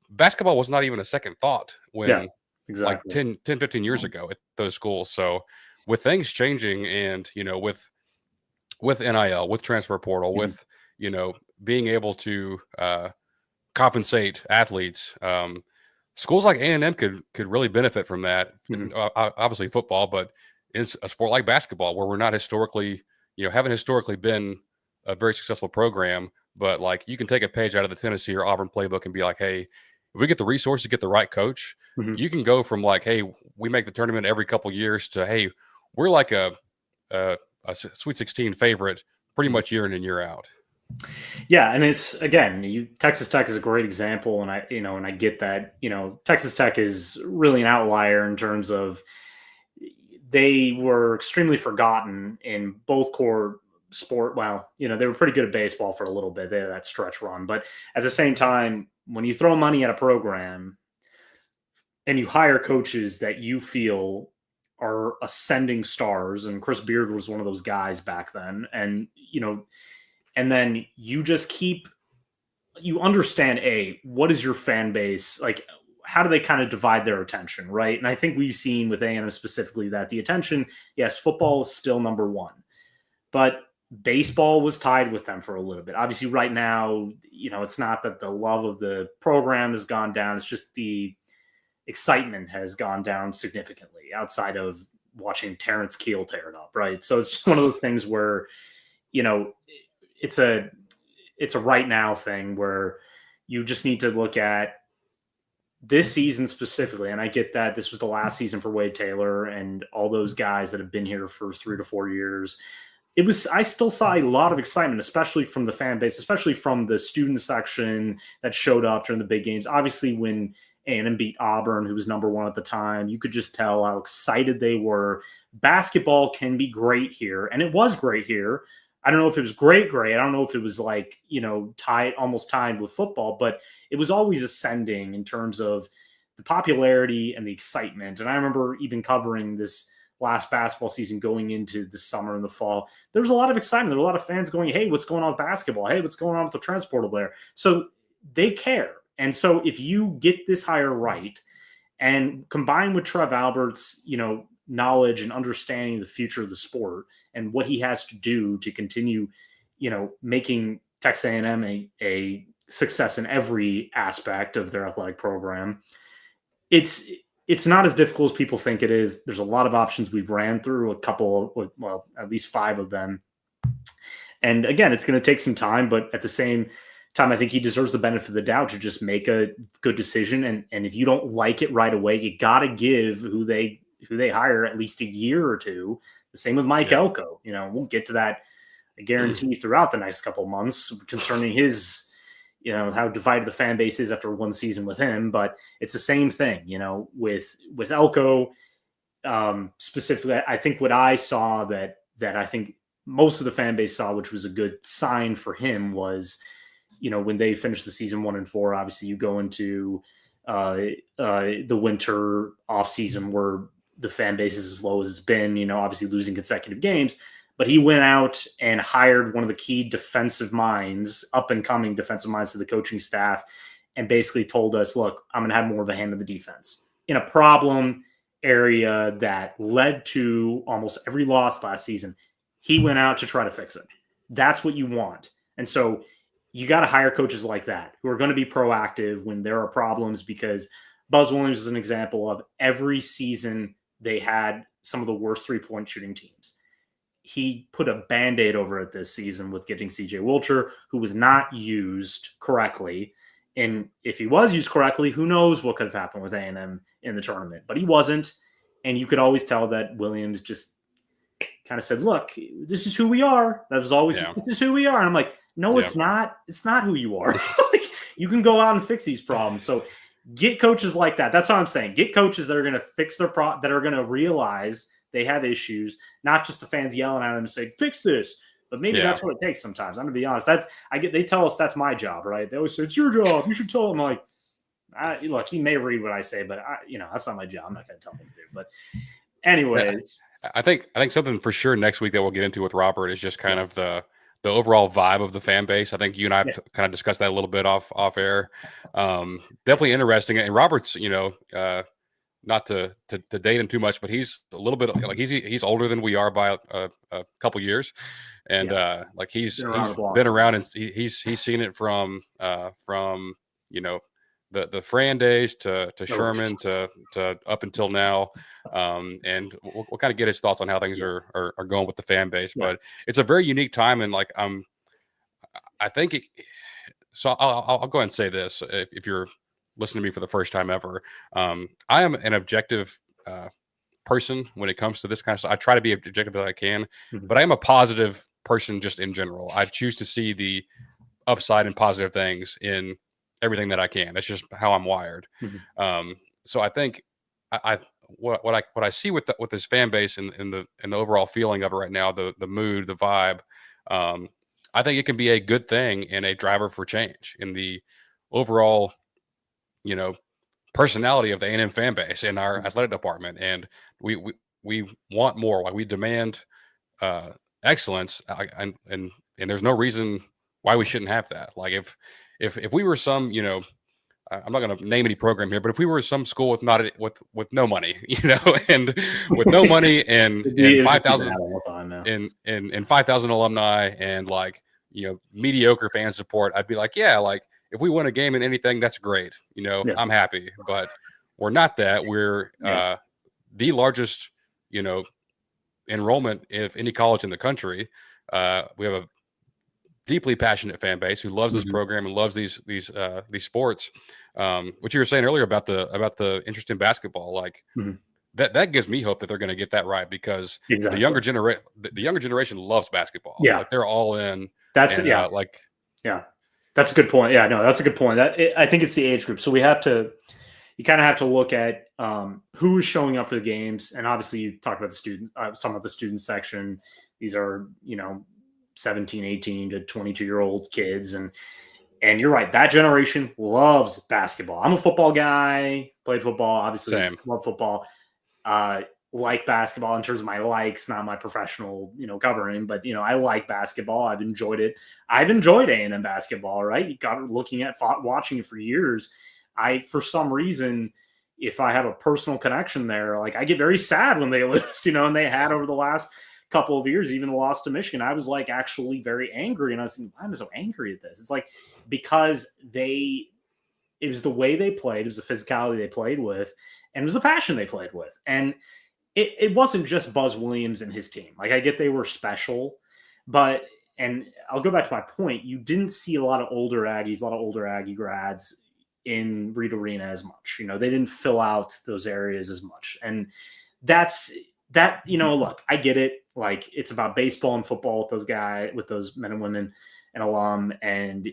basketball was not even a second thought when like 10, 15 years ago at those schools. So with things changing and, with NIL, with transfer portal, with, being able to compensate athletes, schools like A&M could really benefit from that. Obviously football, but it's a sport like basketball where we're not historically, haven't historically been a very successful program, but like, you can take a page out of the Tennessee or Auburn playbook and be like, hey, if we get the resources to get the right coach, you can go from like, hey, we make the tournament every couple of years to, hey, we're like a Sweet 16 favorite pretty much year in and year out. Yeah, and it's, again, Texas Tech is a great example, and I get that. Texas Tech is really an outlier in terms of they were extremely forgotten in both core sport. Well, they were pretty good at baseball for a little bit. They had that stretch run, but at the same time, when you throw money at a program and you hire coaches that you feel are ascending stars, and Chris Beard was one of those guys back then, and then you just you understand, what is your fan base like? How do they kind of divide their attention, right? And I think we've seen with A&M specifically that the attention, yes, football is still number one, but baseball was tied with them for a little bit. Obviously, right now, it's not that the love of the program has gone down. It's just the excitement has gone down significantly outside of watching Terrence Keel tear it up, right? So it's just one of those things where, it's a right now thing where you just need to look at this season specifically, and I get that this was the last season for Wade Taylor and all those guys that have been here for 3 to 4 years. I still saw a lot of excitement, especially from the fan base, especially from the student section that showed up during the big games. Obviously, when A&M beat Auburn, who was number 1 at the time, you could just tell how excited they were. Basketball can be great here, and it was great here. I don't know if it was great. I don't know if it was like, almost tied with football, but it was always ascending in terms of the popularity and the excitement. And I remember even covering this last basketball season going into the summer and the fall. There was a lot of excitement. There were a lot of fans going, hey, what's going on with basketball? Hey, what's going on with the transfer portal there? So they care. And so if you get this hire right and combine with Trev Albert's, knowledge and understanding the future of the sport and what he has to do to continue, making Texas A&M a success in every aspect of their athletic program, it's not as difficult as people think it is. There's a lot of options. We've ran through a couple, well, at least 5 of them. And again, it's going to take some time, but at the same time, I think he deserves the benefit of the doubt to just make a good decision. And if you don't like it right away, you got to give who they hire at least a year or two. The same with Mike Elko. We'll get to that, I guarantee, throughout the next couple of months concerning his, how divided the fan base is after 1 season with him. But it's the same thing, with Elko specifically. I think what I saw that I think most of the fan base saw, which was a good sign for him, was, when they finished the season 1-4, obviously you go into the winter off season where the fan base is as low as it's been, obviously losing consecutive games. But he went out and hired one of the key defensive minds, up and coming defensive minds, to the coaching staff, and basically told us, look, I'm going to have more of a hand in the defense in a problem area that led to almost every loss last season. He went out to try to fix it. That's what you want. And so you got to hire coaches like that who are going to be proactive when there are problems, because Buzz Williams is an example of every season they had some of the worst 3-point shooting teams. He put a Band-Aid over it this season with getting CJ Wilcher, who was not used correctly. And if he was used correctly, who knows what could have happened with A&M in the tournament. But he wasn't. And you could always tell that Williams just kind of said, look, this is who we are. That was always, this is who we are. And I'm like, no, it's not. It's not who you are. Like, you can go out and fix these problems. So get coaches like that. That's what I'm saying. Get coaches that are going to fix their that are going to realize they have issues, not just the fans yelling at them and saying, fix this. But maybe that's what it takes sometimes. I'm going to be honest. They tell us that's my job, right? They always say, it's your job. You should tell them. Like, look, he may read what I say, but that's not my job. I'm not going to tell him to do. But anyways. I think something for sure next week that we'll get into with Robert is just kind of the overall vibe of the fan base. I think you and I have kind of discussed that a little bit off air. Definitely interesting. And Robert's, not to date him too much, but he's a little bit like he's older than we are by a couple years, and like he's been around and he's seen it from the Fran days to Sherman to up until now, and we'll kind of get his thoughts on how things are going with the fan base. But it's a very unique time, and like I think so. I'll go ahead and say this: if you're listening to me for the first time ever, I am an objective person when it comes to this kind of stuff. I try to be objective as I can, but I am a positive person just in general. I choose to see the upside and positive things in everything that I can. That's just how I'm wired. So I think what I see with this fan base and the overall feeling of it right now, the mood, the vibe, I think it can be a good thing and a driver for change in the overall, personality of the A&M fan base and our athletic department. And we want more. Like, we demand excellence, and there's no reason why we shouldn't have that. Like, if we were some, I'm not going to name any program here, but if we were some school with no money, and with no money and 5,000 and 5,000 alumni and mediocre fan support, I'd be like, if we win a game in anything, that's great. I'm happy, but we're not that. We're the largest, enrollment of any college in the country. We have a deeply passionate fan base who loves this program and loves these sports. What you were saying earlier about the interest in basketball, like that gives me hope that they're going to get that right, because the younger generation loves basketball. Yeah, like they're all in. That's and, that's a good point. Yeah, no, that's a good point. I think it's the age group. So you kind of have to look at who is showing up for the games. And obviously you talked about the students. I was talking about the student section. These are, 17, 18 to 22-year-old kids. And you're right. That generation loves basketball. I'm a football guy, played football, obviously. Same. Love football. Like basketball in terms of my likes, not my professional, covering, but, I like basketball. I've enjoyed it. I've enjoyed A&M basketball, right? You got watching it for years. For some reason, if I have a personal connection there, like I get very sad when they lose, and they had over the last couple of years, even the loss to Michigan. I was like actually very angry, and I was thinking, why am I so angry at this? It's like because it was the way they played, it was the physicality they played with, and it was the passion they played with. And it wasn't just Buzz Williams and his team. Like I get they were special, and I'll go back to my point. You didn't see a lot of older Aggies, a lot of older Aggie grads in Reed Arena as much. They didn't fill out those areas as much. And that's that, look, I get it. Like it's about baseball and football with those men and women and alum. And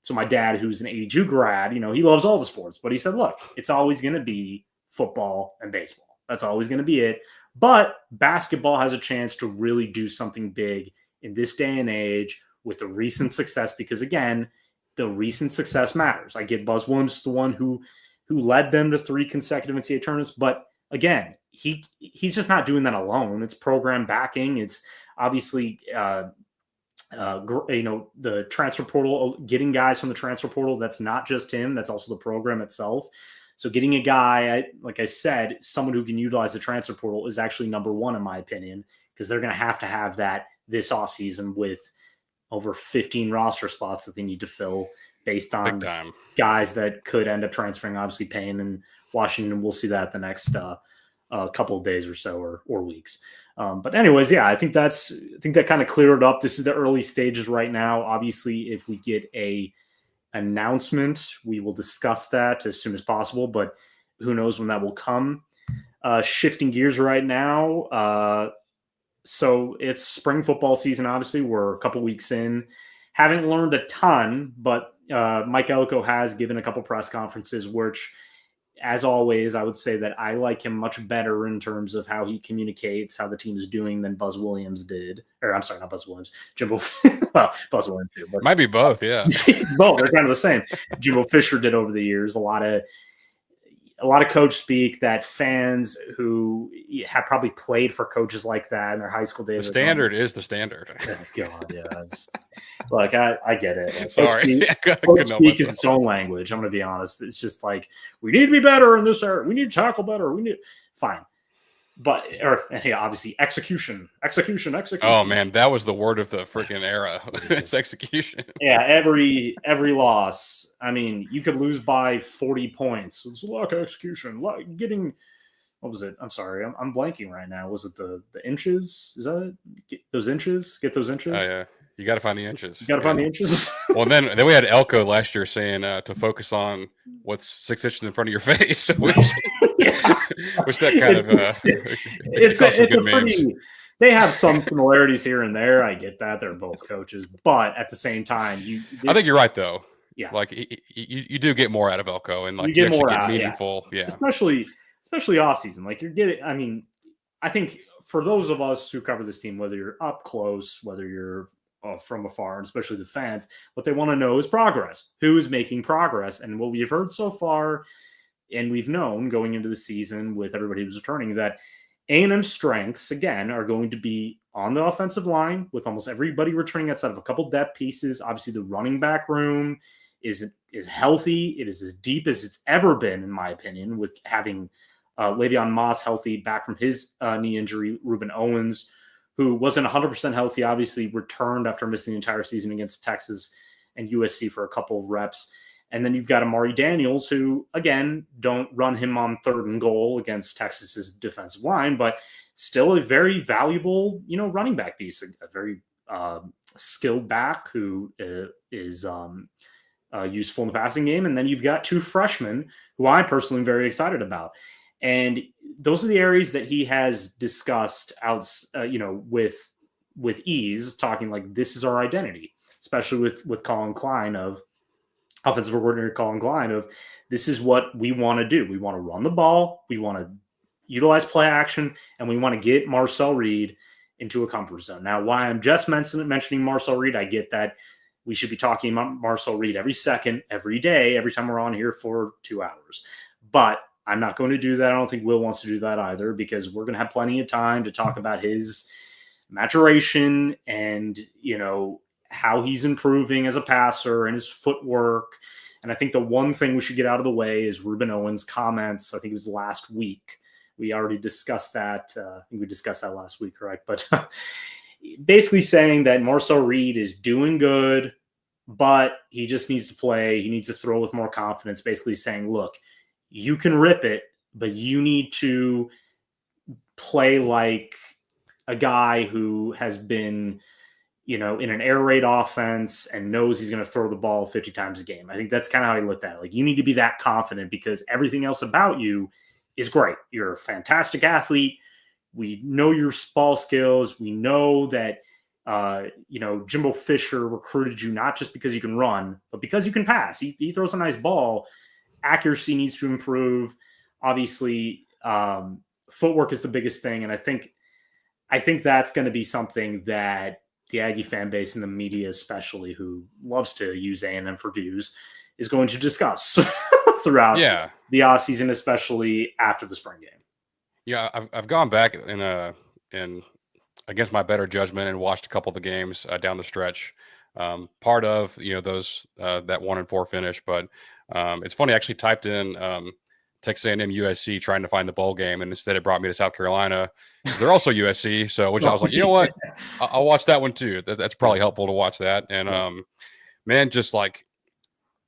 so my dad, who's an 82 grad, he loves all the sports, but he said, look, it's always going to be football and baseball. That's always going to be it. But basketball has a chance to really do something big in this day and age with the recent success, because again, the recent success matters. I get Buzz Williams, the one who led them to 3 consecutive NCAA tournaments, but again, he's just not doing that alone. It's program backing. It's obviously the transfer portal, getting guys from the transfer portal. That's not just him. That's also the program itself. So getting a guy, like I said, someone who can utilize the transfer portal is actually number one in my opinion, because they're going to have that this offseason with over 15 roster spots that they need to fill based on guys that could end up transferring. Obviously, Payne and Washington, we'll see that the next couple of days or so or weeks. But anyways, yeah, I think that kind of cleared it up. This is the early stages right now. Obviously, if we get a announcement, we will discuss that as soon as possible, but who knows when that will come. Shifting gears right now. So it's spring football season. Obviously, we're a couple weeks in. Haven't learned a ton, but Mike Elko has given a couple press conferences, which, as always, I would say that I like him much better in terms of how he communicates, how the team is doing than Buzz Williams did. Or I'm sorry, not Buzz Williams. Jimbo. Well, Buzz Williams too. But might be both, yeah. Both. They're kind of the same. Jimbo Fisher did over the years. A lot of coach speak that fans who have probably played for coaches like that in their high school days. The standard is the standard. Oh, God, yeah. Look, I get it. Sorry. Coach speak is its own language. I'm going to be honest. It's just like, we need to be better in this area. We need to tackle better. Fine. But, obviously, execution. Oh, man, that was the word of the freaking era. It's execution. Yeah, every loss. I mean, you could lose by 40 points. It's lack of execution. What was it? I'm sorry. I'm blanking right now. Was it the inches? Is that it? Get those inches? Oh, yeah. You got to find the inches. Find the inches. Well, then we had Elko last year saying to focus on what's 6 inches in front of your face. Which that kind of it's a pretty. They have some similarities here and there. I get that they're both coaches, but at the same time, I think you're right though. Yeah, like you do get more out of Elko, and like you get more get meaningful. Yeah. Especially off season. Like you're getting. I mean, I think for those of us who cover this team, whether you're up close, whether you're from afar, and especially the fans, what they want to know is progress. Who is making progress? And what we've heard so far, and we've known going into the season with everybody who's returning, that A&M's strengths, again, are going to be on the offensive line with almost everybody returning outside of a couple depth pieces. Obviously, the running back room is healthy. It is as deep as it's ever been, in my opinion, with having Le'Veon Moss healthy back from his knee injury. Ruben Owens, who wasn't 100% healthy, obviously returned after missing the entire season against Texas and USC for a couple of reps. And then you've got Amari Daniels, who, again, don't run him on 3rd and goal against Texas's defensive line, but still a very valuable, running back piece, a very skilled back who is useful in the passing game. And then you've got 2 freshmen who I personally am very excited about. And those are the areas that he has discussed with ease, talking like this is our identity, especially with Colin Klein of offensive coordinator Colin Klein of this is what we want to do. We want to run the ball. We want to utilize play action, and we want to get Marcel Reed into a comfort zone. Now, why I'm just mentioning Marcel Reed, I get that we should be talking about Marcel Reed every second, every day, every time we're on here for 2 hours. But I'm not going to do that. I don't think Will wants to do that either, because we're going to have plenty of time to talk about his maturation and, how he's improving as a passer and his footwork. And I think the one thing we should get out of the way is Ruben Owens' comments. I think it was last week. We already discussed that. I think we discussed that last week, right? But basically saying that Marcel Reed is doing good, but he just needs to play. He needs to throw with more confidence, basically saying, look, you can rip it, but you need to play like a guy who has been, in an air raid offense and knows he's going to throw the ball 50 times a game. I think that's kind of how he looked at it. Like, you need to be that confident because everything else about you is great. You're a fantastic athlete. We know your ball skills. We know that, Jimbo Fisher recruited you not just because you can run, but because you can pass. He throws a nice ball. Accuracy needs to improve. Obviously, footwork is the biggest thing. And I think that's going to be something that the Aggie fan base and the media, especially, who loves to use A&M for views, is going to discuss throughout the offseason, especially after the spring game. Yeah, I've gone back and against my better judgment and watched a couple of the games down the stretch. Part of those that 1-4 finish, but it's funny. I actually typed in Texas A&M USC trying to find the bowl game, and instead it brought me to South Carolina. They're also USC, so I was like, you know what, I'll watch that one too. That's probably helpful to watch that. And man, just like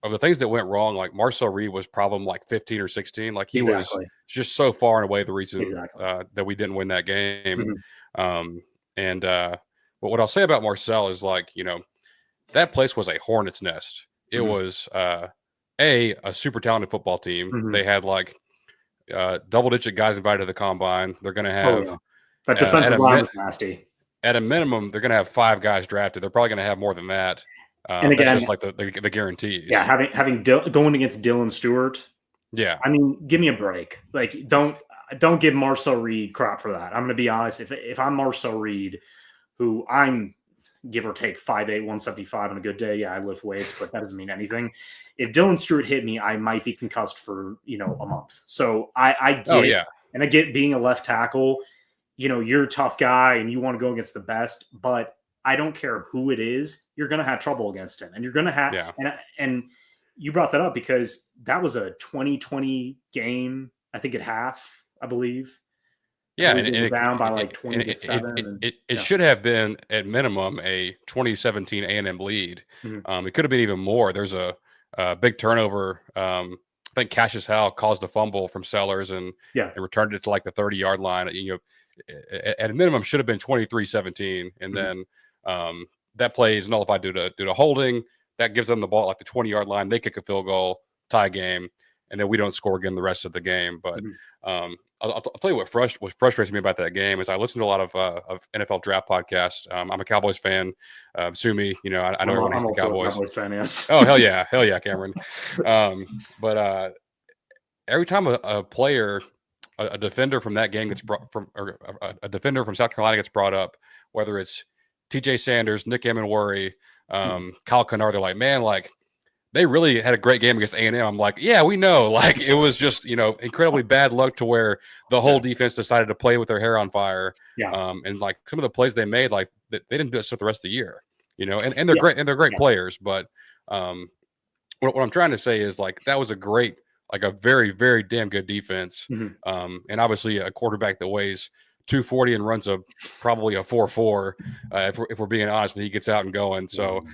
of the things that went wrong, like Marcel Reed was problem like 15 or 16. Like he was just so far and away the reason that we didn't win that game. Mm-hmm. But what I'll say about Marcel is like, that place was a hornet's nest. It mm-hmm. was a super talented football team. Mm-hmm. They had like double-digit guys invited to the combine. They're going to have that defensive line was nasty. At a minimum, they're going to have 5 guys drafted. They're probably going to have more than that. And again, that's just like the guarantees. Yeah, having going against Dylan Stewart. Yeah, I mean, give me a break. Like, don't give Marcel Reed crap for that. I'm going to be honest. If I'm Marcel Reed, who I'm give or take 5'8", 175 on a good day, yeah, I lift weights, but that doesn't mean anything. If Dylan Stewart hit me, I might be concussed for a month. So I get, and I get being a left tackle. You're a tough guy and you want to go against the best, but I don't care who it is. You're going to have trouble against him, and you're going to have. Yeah. And you brought that up because that was a 2020 game. I think at half, I believe. Yeah, and it down by like 20-7. It should have been at minimum a 2017 A&M lead. Mm-hmm. It could have been even more. There's a big turnover. I think Cassius Howell caused a fumble from Sellers and returned it to like the 30-yard line. At a minimum should have been 23-17, and mm-hmm. then that play is nullified due to holding. That gives them the ball at like the 20-yard line. They kick a field goal, tie game, and then we don't score again the rest of the game. But mm-hmm. I'll tell you what frustrates me about that game is I listen to a lot of NFL draft podcasts. I'm a Cowboys fan. Sue me, I know everyone hates the Cowboys. Cowboys fan, yes. Oh hell yeah, Cameron. But every time a player, a defender from that game gets brought from, or a defender from South Carolina gets brought up, whether it's T.J. Sanders, Nick Emmanwori, Kyle Kennard, they're like, man, like. They really had a great game against A&M. I'm like, yeah, we know. Like, it was just, incredibly bad luck to where the whole defense decided to play with their hair on fire. Yeah. And like some of the plays they made, like they didn't do it for the rest of the year, and they're great and they're great players. But what I'm trying to say is like that was a very, very damn good defense. Mm-hmm. And obviously a quarterback that weighs 240 and runs probably a 4.4 if we're being honest when he gets out and going. So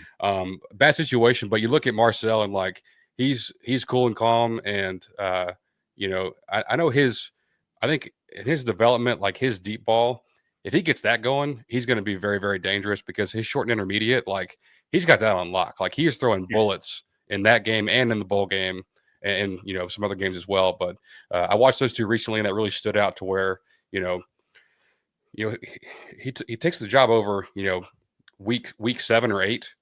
bad situation, but you look at Marcel and like he's cool and calm, and I know I think in his development, like his deep ball, if he gets that going, he's going to be very, very dangerous because his short and intermediate, like he's got that on lock. Like he is throwing bullets in that game and in the bowl game and some other games as well. But I watched those two recently, and that really stood out to where, he takes the job over, week 7 or 8,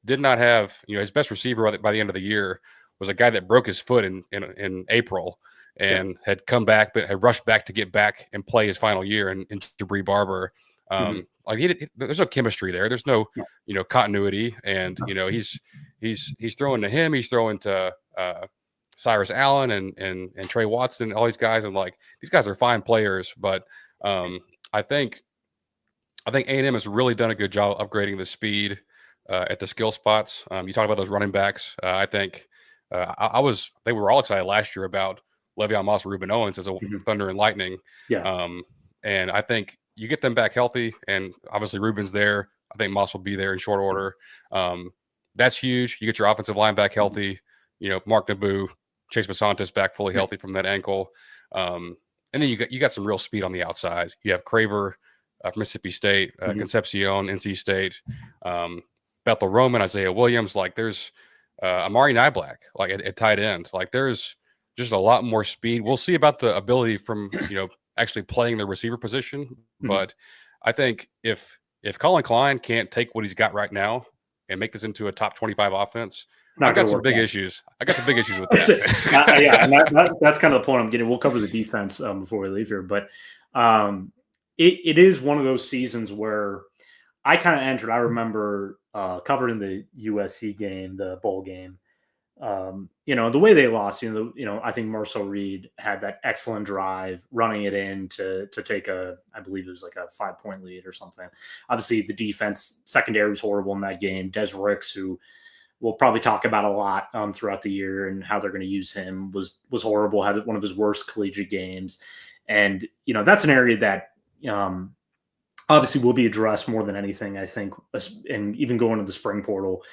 did not have, his best receiver by the end of the year was a guy that broke his foot in April and had come back, but had rushed back to get back and play his final year in Jabri Barber. There's no chemistry there. There's no, continuity. And, he's throwing to him. He's throwing to Cyrus Allen and Trey Watson, all these guys. And like, these guys are fine players, but I think A&M has really done a good job upgrading the speed at the skill spots. You talk about those running backs. I think they were all excited last year about Le'Veon Moss, Ruben Owens as a Thunder and Lightning. Yeah. And I think you get them back healthy, and obviously Ruben's there. I think Moss will be there in short order. That's huge. You get your offensive line back healthy. Mark Naboo, Chase Basantis back fully healthy from that ankle. And then you got some real speed on the outside. You have Craver from Mississippi State, Concepcion, NC State, Bethel Roman, Isaiah Williams. Like there's Amari Niblack, like at tight end. Like there's just a lot more speed. We'll see about the ability from actually playing the receiver position. But I think if Colin Klein can't take what he's got right now and make this into a top 25 offense, I got some big issues. I got some big issues with that. And that's kind of the point I'm getting. We'll cover the defense before we leave here, but it is one of those seasons where I kind of entered. I remember covering the USC game, the bowl game. The way they lost, I think Marcel Reed had that excellent drive running it in to take I believe it was like a 5-point lead or something. Obviously the defense secondary was horrible in that game. Des Ricks, who we'll probably talk about a lot throughout the year and how they're going to use him, was horrible, had one of his worst collegiate games. And, that's an area that obviously will be addressed more than anything, I think, and even going to the spring portal.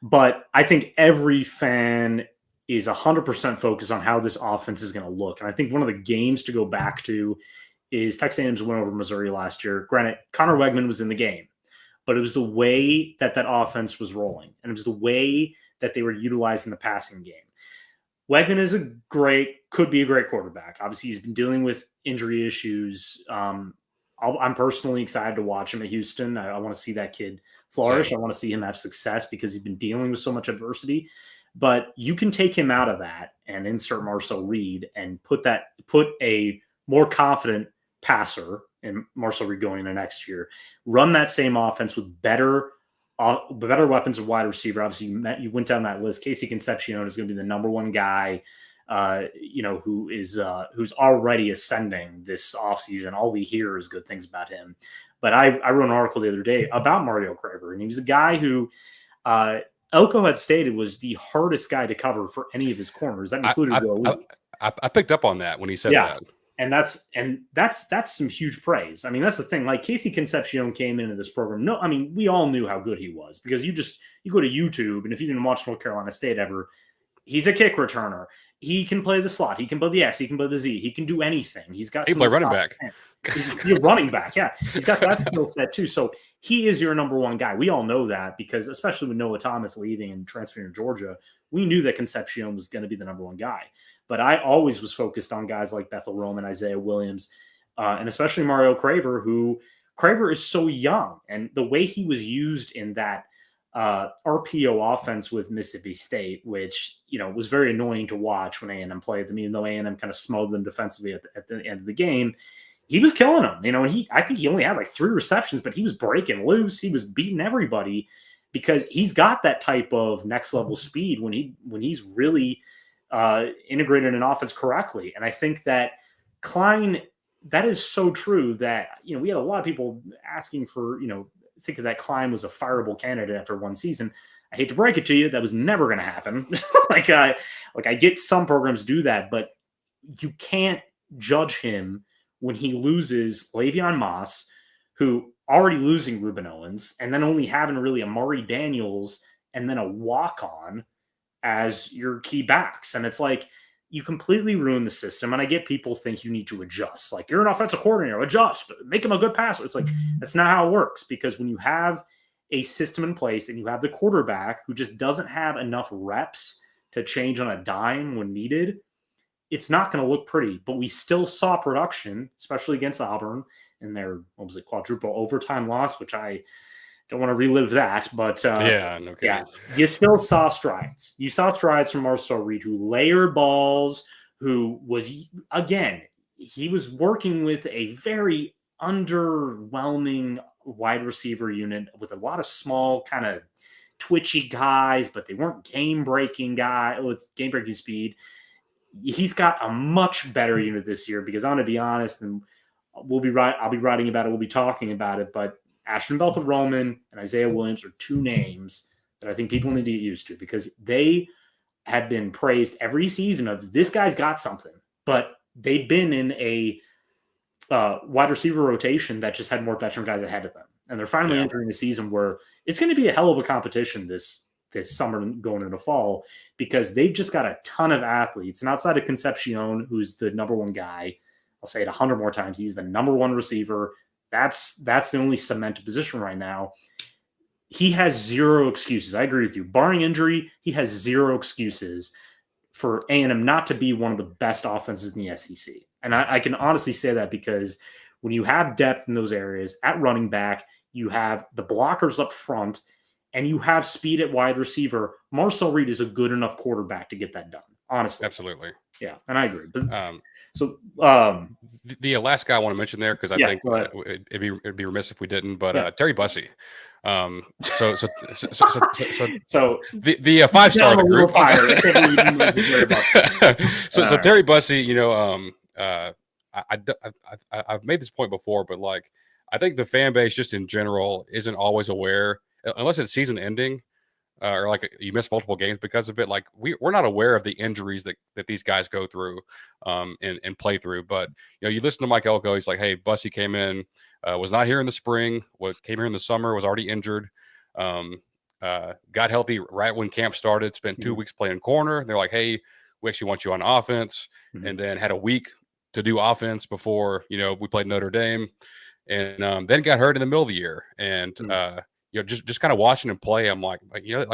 But I think every fan is 100% focused on how this offense is going to look. And I think one of the games to go back to is Texas A&M's win over Missouri last year. Granted, Connor Wegman was in the game, but it was the way that offense was rolling. And it was the way that they were utilizing the passing game. Wegman is could be a great quarterback. Obviously, he's been dealing with injury issues. I'm personally excited to watch him at Houston. I want to see that kid flourish. Same. I want to see him have success because he's been dealing with so much adversity. But you can take him out of that and insert Marcel Reed and put a more confident passer in Marcel Reed going into next year. Run that same offense with better weapons of wide receiver. Obviously, you went down that list. Casey Concepcion is going to be the number one guy, who's already ascending this offseason. All we hear is good things about him. But I wrote an article the other day about Mario Craver, and he was a guy who Elko had stated was the hardest guy to cover for any of his corners. That included Will Lee. I picked up on that when he said that. And that's some huge praise. I mean, that's the thing. Like Casey Concepcion came into this program. No, I mean, we all knew how good he was because you go to YouTube, and if you didn't watch North Carolina State ever, he's a kick returner. He can play the slot. He can play the X. He can play the Z. He can do anything. He can play running back. He's a running back. Yeah, he's got that skill set too. So he is your number one guy. We all know that because especially with Noah Thomas leaving and transferring to Georgia, we knew that Concepcion was going to be the number one guy. But I always was focused on guys like Bethel Roman, Isaiah Williams, and especially Mario Craver, who Craver is so young. And the way he was used in that RPO offense with Mississippi State, which, was very annoying to watch when A&M played them, even though A&M kind of smothered them defensively at the end of the game, he was killing them, and I think he only had like 3 receptions, but he was breaking loose. He was beating everybody because he's got that type of next level speed when he's really integrated an offense correctly. And I think that Klein, that is so true that, we had a lot of people asking for, thinking that Klein was a fireable candidate after one season. I hate to break it to you, that was never going to happen. I get some programs do that, but you can't judge him when he loses Le'Veon Moss, who already losing Ruben Owens, and then only having really Amari Daniels and then a walk-on as your key backs. And it's like, you completely ruin the system. And I get people think you need to adjust. Like, you're an offensive coordinator, adjust, make him a good passer. It's like, that's not how it works, because when you have a system in place and you have the quarterback who just doesn't have enough reps to change on a dime when needed, it's not going to look pretty. But we still saw production, especially against Auburn in their, quadruple overtime loss, which I don't want to relive that, but you still saw strides. You saw strides from Marcel Reed, who layered balls, who was, again, he was working with a very underwhelming wide receiver unit with a lot of small, kind of twitchy guys, but they weren't game-breaking with game-breaking speed. He's got a much better unit this year, because I'm going to be honest, and I'll be writing about it, we'll be talking about it, but Ashton Belton-Roman and Isaiah Williams are two names that I think people need to get used to, because they have been praised every season of, this guy's got something, but they've been in a wide receiver rotation that just had more veteran guys ahead of them. And they're finally entering a season where it's going to be a hell of a competition this summer going into fall, because they've just got a ton of athletes. And outside of Concepcion, who's the number one guy, I'll say it 100 more times, he's the number one receiver. That's the only cemented position right now. He has zero excuses. I agree with you. Barring injury, he has zero excuses for A&M not to be one of the best offenses in the SEC. And I can honestly say that, because when you have depth in those areas at running back, you have the blockers up front, and you have speed at wide receiver, Marcel Reed is a good enough quarterback to get that done, honestly. Absolutely. Yeah, and I agree. But, the last guy I want to mention there, because I think it'd be remiss if we didn't, but Terry Bussey. So the 5-star of the group. So Terry Bussey, I've made this point before, but like, I think the fan base just in general isn't always aware, unless it's season ending. Or like you miss multiple games because of it. Like we're not aware of the injuries that these guys go through and play through. But you listen to Mike Elko, he's like, hey, Bussey came in, was not here in the spring, came here in the summer, was already injured, got healthy right when camp started, spent 2 weeks playing corner. They're like, hey, we actually want you on offense, and then had a week to do offense before we played Notre Dame, and then got hurt in the middle of the year. And just kind of watching him play, I'm like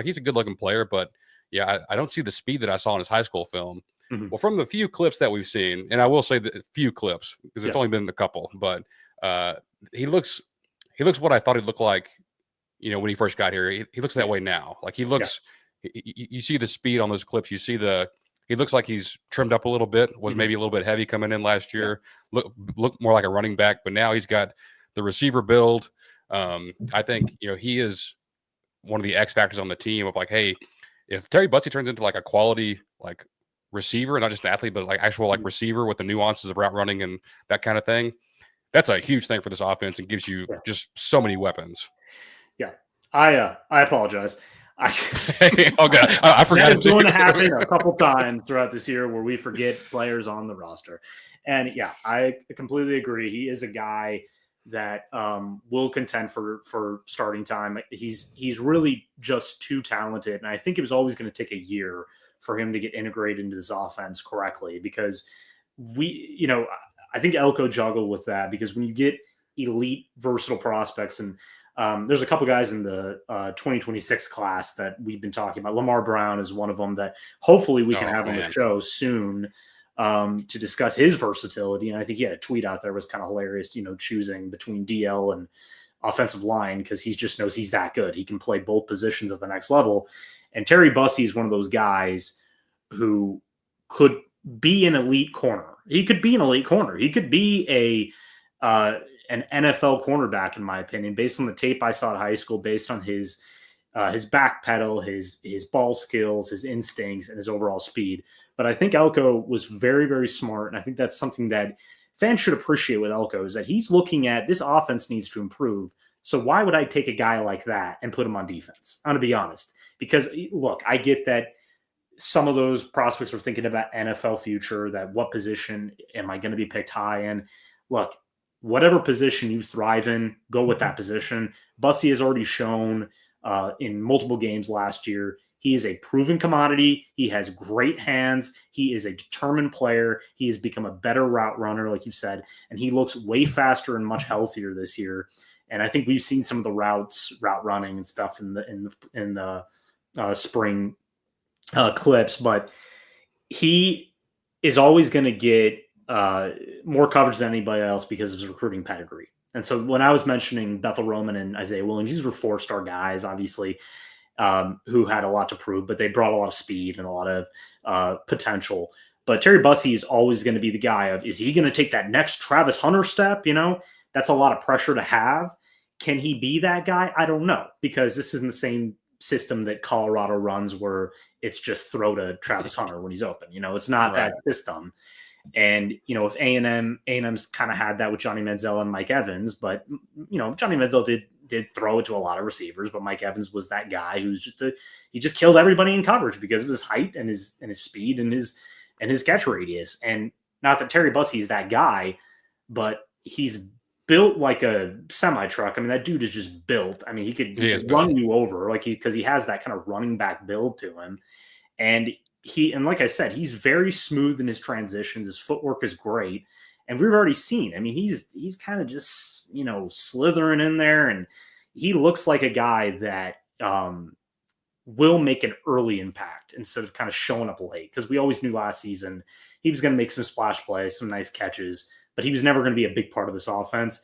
he's a good looking player, but I don't see the speed that I saw in his high school film. Well, from the few clips that we've seen, and I will say the few clips, because it's only been a couple, but he looks what I thought he'd look like, when he first got here. He looks that way now. Like he looks, you see the speed on those clips. You see he looks like he's trimmed up a little bit, was maybe a little bit heavy coming in last year, look more like a running back, but now he's got the receiver build. I think he is one of the X factors on the team of like, hey, if Terry Bussey turns into like a quality like receiver, not just an athlete, but like actual like receiver with the nuances of route running and that kind of thing, that's a huge thing for this offense and gives you just so many weapons. Yeah, I apologize. Oh God, I forgot. It's going to happen a couple times throughout this year where we forget players on the roster, and I completely agree. He is a guy that will contend for starting time. He's really just too talented, and I think it was always going to take a year for him to get integrated into this offense correctly, because I think Elko juggled with that, because when you get elite versatile prospects, and there's a couple guys in the 2026 class that we've been talking about. Lamar Brown is one of them that hopefully we can have on the show soon to discuss his versatility. And I think he had a tweet out there was kind of hilarious, choosing between DL and offensive line, because he just knows he's that good. He can play both positions at the next level. And Terry Bussey is one of those guys who could be an elite corner. He could be an elite corner. He could be an NFL cornerback, in my opinion, based on the tape I saw at high school, based on his back pedal, his ball skills, his instincts, and his overall speed. But I think Elko was very, very smart, and I think that's something that fans should appreciate with Elko, is that he's looking at this offense needs to improve. So why would I take a guy like that and put him on defense? I'm going to be honest, because look, I get that some of those prospects are thinking about NFL future, that what position am I going to be picked high in? Look, whatever position you thrive in, go with that position. Bussey has already shown in multiple games last year, He is a proven commodity. He has great hands. He is a determined player. He has become a better route runner, like you said, and he looks way faster and much healthier this year. And I think we've seen some of the route running and stuff in the spring clips, but he is always going to get more coverage than anybody else because of his recruiting pedigree. And so when I was mentioning Bethel Roman and Isaiah Williams, these were 4-star guys, obviously, who had a lot to prove, but they brought a lot of speed and a lot of potential. But Terry Bussey is always going to be the guy of, is he going to take that next Travis Hunter step? That's a lot of pressure to have. Can he be that guy? I don't know, because this isn't the same system that Colorado runs where it's just throw to Travis Hunter when he's open. It's not that system. And, if A&M's kind of had that with Johnny Manziel and Mike Evans, but, Johnny Manziel did throw it to a lot of receivers, but Mike Evans was that guy who's he just killed everybody in coverage because of his height and his speed and his catch radius. And not that Terry Bussey is that guy, but he's built like a semi truck. I mean, that dude is just built. I mean, he could run you over because he has that kind of running back build to him. And like I said, he's very smooth in his transitions. His footwork is great. And we've already seen, I mean, he's kind of just, slithering in there, and he looks like a guy that will make an early impact instead of kind of showing up late. Because we always knew last season he was going to make some splash plays, some nice catches, but he was never going to be a big part of this offense.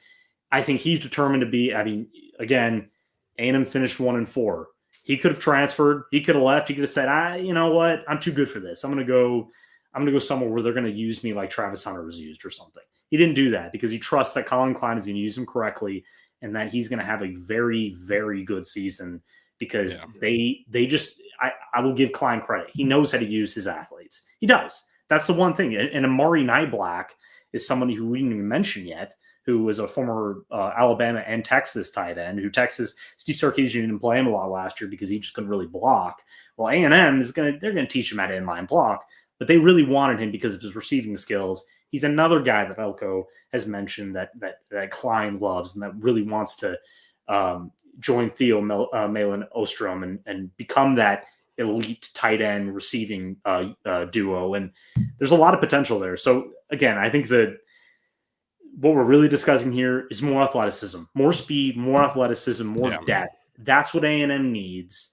I think he's determined to be, I mean, again, A&M finished 1-4. He could have transferred. He could have left. He could have said, you know what? I'm too good for this. I'm going to go somewhere where they're going to use me like Travis Hunter was used or something. He didn't do that because he trusts that Colin Klein is going to use him correctly and that he's going to have a very, very good season because they just – I will give Klein credit. He knows how to use his athletes. He does. That's the one thing. And Amari Niblack is somebody who we didn't even mention yet, who was a former Alabama and Texas tight end, Steve Sarkisian didn't play him a lot last year because he just couldn't really block. Well, A&M they're going to teach him how to inline block, but they really wanted him because of his receiving skills. He's another guy that Elko has mentioned that Klein loves and that really wants to join Theo Malin Ostrom and become that elite tight end receiving duo. And there's a lot of potential there. So again, I think that what we're really discussing here is more athleticism, more speed, more athleticism, more depth. That's what A&M needs.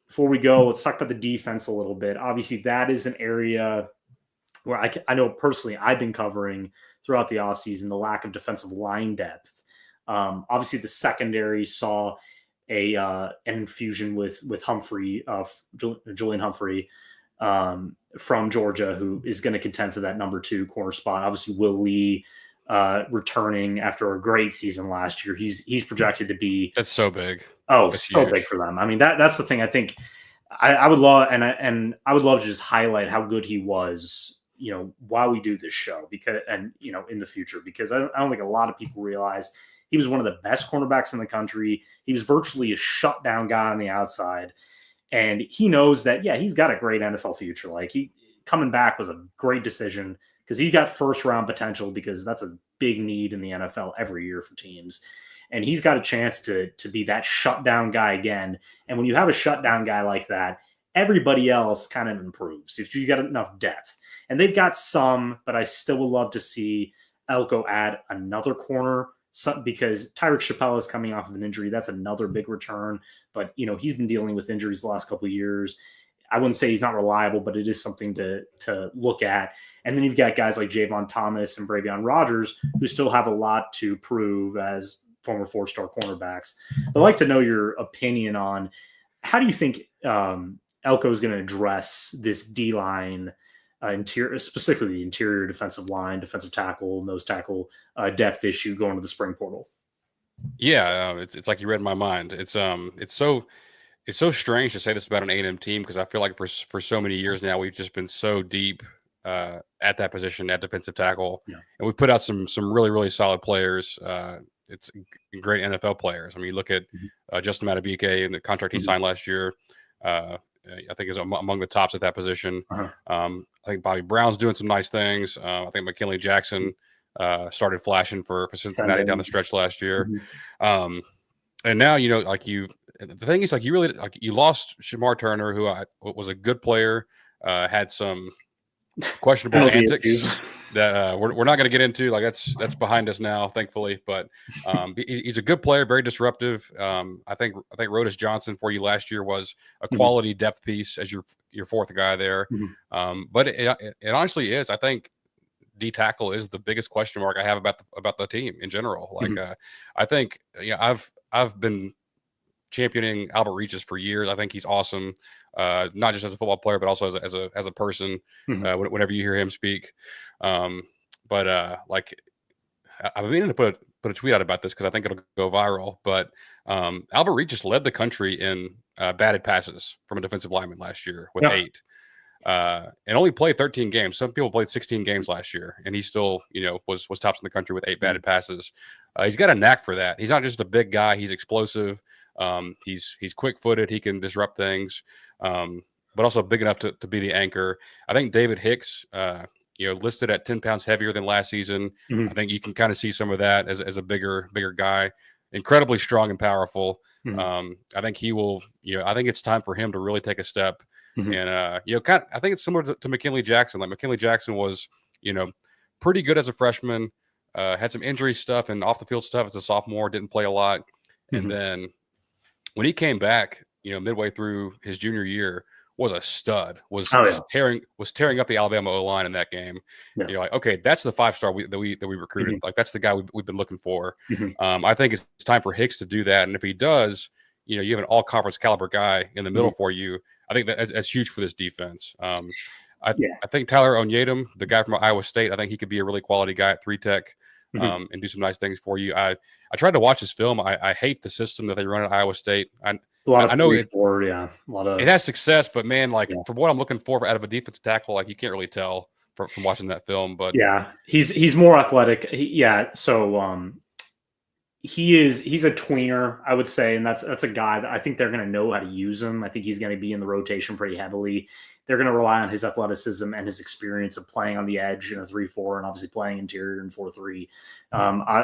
Before we go, let's talk about the defense a little bit. Obviously, that is an area where I know personally I've been covering throughout the offseason, the lack of defensive line depth. Obviously, the secondary saw an infusion with Humphrey, Julian Humphrey from Georgia, who is going to contend for that number 2 corner spot. Obviously, Will Lee returning after a great season last year. He's projected to be that's so big. Oh, that's so huge. Big for them. I mean, that's the thing. I think I would love and I would love to just highlight how good he was, while we do this show in the future, because I don't think a lot of people realize he was one of the best cornerbacks in the country. He was virtually a shutdown guy on the outside, and he knows that he's got a great NFL future. Like he coming back was a great decision, because he's got first round potential, because that's a big need in the NFL every year for teams. And he's got a chance to be that shutdown guy again. And when you have a shutdown guy like that, everybody else kind of improves if you got enough depth. And they've got some, but I still would love to see Elko add another corner, because Tyreek Chappelle is coming off of an injury. That's another big return. But, he's been dealing with injuries the last couple of years. I wouldn't say he's not reliable, but it is something to look at. And then you've got guys like Javon Thomas and Bravion Rogers who still have a lot to prove as former 4-star cornerbacks. I'd like to know your opinion on how do you think Elko is going to address this D-line interior, specifically the interior defensive line, defensive tackle, nose tackle depth issue going to the spring portal? Yeah, it's like you read my mind. It's so strange to say this about an A&M team, because I feel like for so many years now we've just been so deep at that position, at defensive tackle, and we put out some really, really solid players. It's great NFL players. I mean, you look at Justin Matabike and the contract he signed last year. I think is among the tops at that position. I think Bobby Brown's doing some nice things. I think McKinley Jackson started flashing for Cincinnati down the stretch last year. And now, like the thing is, like, you lost Shamar Turner, who was a good player, had some questionable Penalty antics issues. that we're not going to get into. Like, that's behind us now, thankfully. But he's a good player, very disruptive. I think Rodis Johnson for you last year was a quality depth piece as your fourth guy there. But it honestly is. I think D tackle is the biggest question mark I have about the team in general. Like, I think I've been championing Albert Regis for years. I think he's awesome, not just as a football player, but also as a person. Whenever you hear him speak, like, I've been meaning to put a tweet out about this because I think it'll go viral. But Albert Regis led the country in batted passes from a defensive lineman last year with 8. And only played 13 games. Some people played 16 games last year, and he still, was tops in the country with 8 batted passes. He's got a knack for that. He's not just a big guy. He's explosive. He's quick-footed. He can disrupt things, but also big enough to be the anchor. I think David Hicks, listed at 10 pounds heavier than last season. I think you can kind of see some of that as a bigger guy. Incredibly strong and powerful. I think he will. I think it's time for him to really take a step. And I think it's similar to McKinley Jackson. Like, McKinley Jackson was, pretty good as a freshman. Had some injury stuff and off the field stuff as a sophomore. Didn't play a lot, and then when he came back, midway through his junior year, was a stud. Was tearing up the Alabama O-line in that game. You're like, okay, that's the 5-star that we recruited. Like, that's the guy we've been looking for. I think it's time for Hicks to do that, and if he does, you have an all-conference caliber guy in the middle for you. I think that's huge for this defense. I think Tyler Onyedem, the guy from Iowa State, I think he could be a really quality guy at 3-tech and do some nice things for you. I tried to watch his film. I hate the system that they run at Iowa State. I know it has success, but man, from what I'm looking for out of a defensive tackle, like, you can't really tell from watching that film. But he's more athletic. He's a tweener, I would say, and that's a guy that I think they're going to know how to use him. I think he's going to be in the rotation pretty heavily. They're going to rely on his athleticism and his experience of playing on the edge in a 3-4 and obviously playing interior in 4-3. I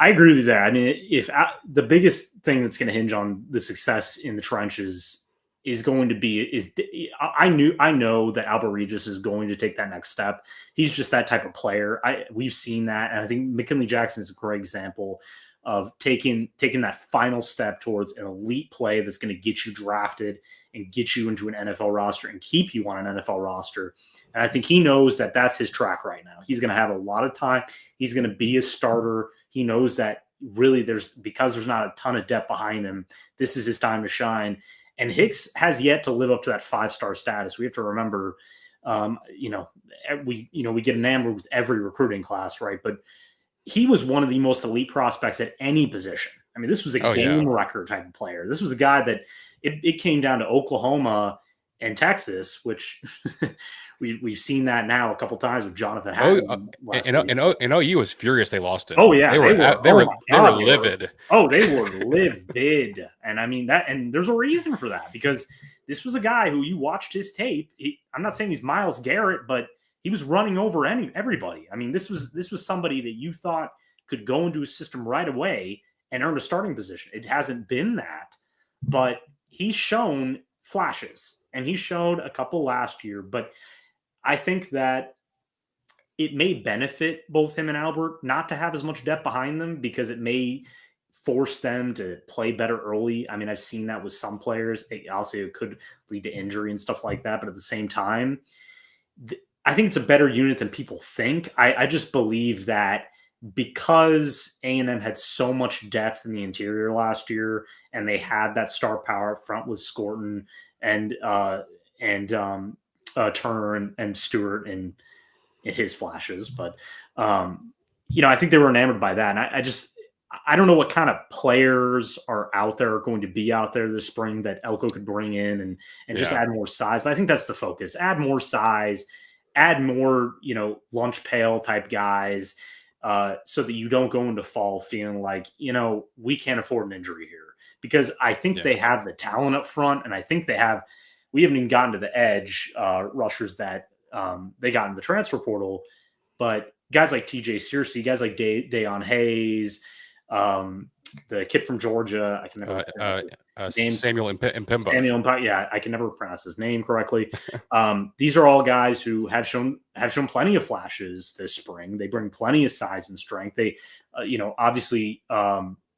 agree with you there. I mean, the biggest thing that's going to hinge on the success in the trenches is going to be I know that Albert Regis is going to take that next step. He's just that type of player. We've seen that, and I think McKinley Jackson is a great example of taking that final step towards an elite play that's going to get you drafted and get you into an NFL roster and keep you on an NFL roster. And I think he knows that that's his track right now. He's going to have a lot of time. He's going to be a starter. He knows that really because there's not a ton of depth behind him, this is his time to shine. And Hicks has yet to live up to that 5-star status. We have to remember, we get enamored with every recruiting class, right? But he was one of the most elite prospects at any position. I mean, this was a game record type of player. This was a guy that it came down to Oklahoma and Texas, which we've seen that now a couple times with Jonathan Hatton. And OU was furious they lost it. Oh yeah, they were livid. They were livid, and I mean that. And there's a reason for that, because this was a guy who you watched his tape. I'm not saying he's Myles Garrett, but he was running over everybody. I mean, this was somebody that you thought could go into a system right away and earn a starting position. It hasn't been that, but he's shown flashes, and he showed a couple last year. But I think that it may benefit both him and Albert not to have as much depth behind them, because it may force them to play better early. I mean, I've seen that with some players. Obviously, it could lead to injury and stuff like that. But at the same time, I think it's a better unit than people think. I just believe that because A&M had so much depth in the interior last year, and they had that star power up front with Scorton and Turner and Stewart in his flashes. But, I think they were enamored by that. And I don't know what kind of players are going to be out there this spring that Elko could bring in and just add more size. But I think that's the focus. Add more size, add more, lunch pail type guys, so that you don't go into fall feeling like, we can't afford an injury here. Because I think they have the talent up front, and I think we haven't even gotten to the edge rushers that they got in the transfer portal. But guys like TJ Searcy, guys like Dayon Hayes, the kid from Georgia. I can never name. Samuel Mpemba. Samuel Mpemba. Yeah, I can never pronounce his name correctly. These are all guys who have shown plenty of flashes this spring. They bring plenty of size and strength. They, obviously,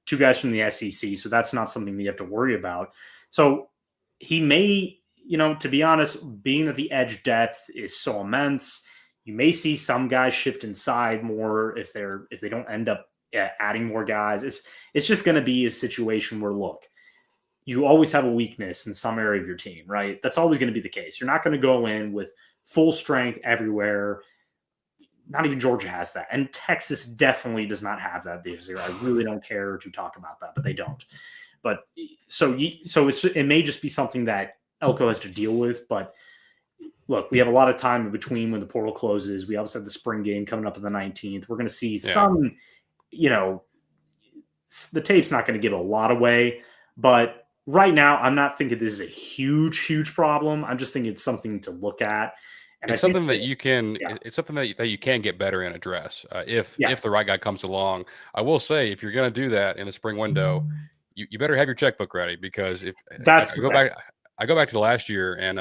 two guys from the SEC, so that's not something that you have to worry about. So he may, to be honest, being that the edge depth is so immense, you may see some guys shift inside more if they don't end up adding more guys. It's just going to be a situation where, look, you always have a weakness in some area of your team, right? That's always going to be the case. You're not going to go in with full strength everywhere. Not even Georgia has that. And Texas definitely does not have that this year. I really don't care to talk about that, but they don't. But so it may just be something that Elko has to deal with. But look, we have a lot of time in between when the portal closes. We also have the spring game coming up on the 19th. We're going to see some, the tape's not going to give a lot away. But right now, I'm not thinking this is a huge problem. I'm just thinking it's something to look at. And it's something that you can. Yeah. It's something that you can get better and address if the right guy comes along. I will say, if you're going to do that in the spring window, you better have your checkbook ready, because if I go back to last year, and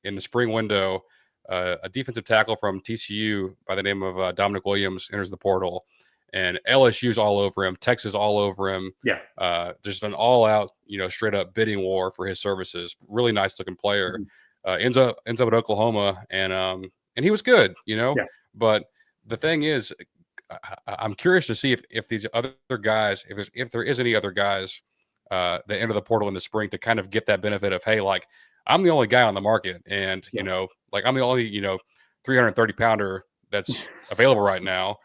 in the spring window, a defensive tackle from TCU by the name of Dominic Williams enters the portal, and LSU's all over him, Texas all over him. Yeah, just an all-out, straight up bidding war for his services. Really nice looking player. Mm-hmm. Ends up at Oklahoma, and he was good, But the thing is, I'm curious to see if these other guys, if there is any other guys that enter the portal in the spring to kind of get that benefit of, hey, like, I'm the only guy on the market, and like, I'm the only 330 pounder that's available right now.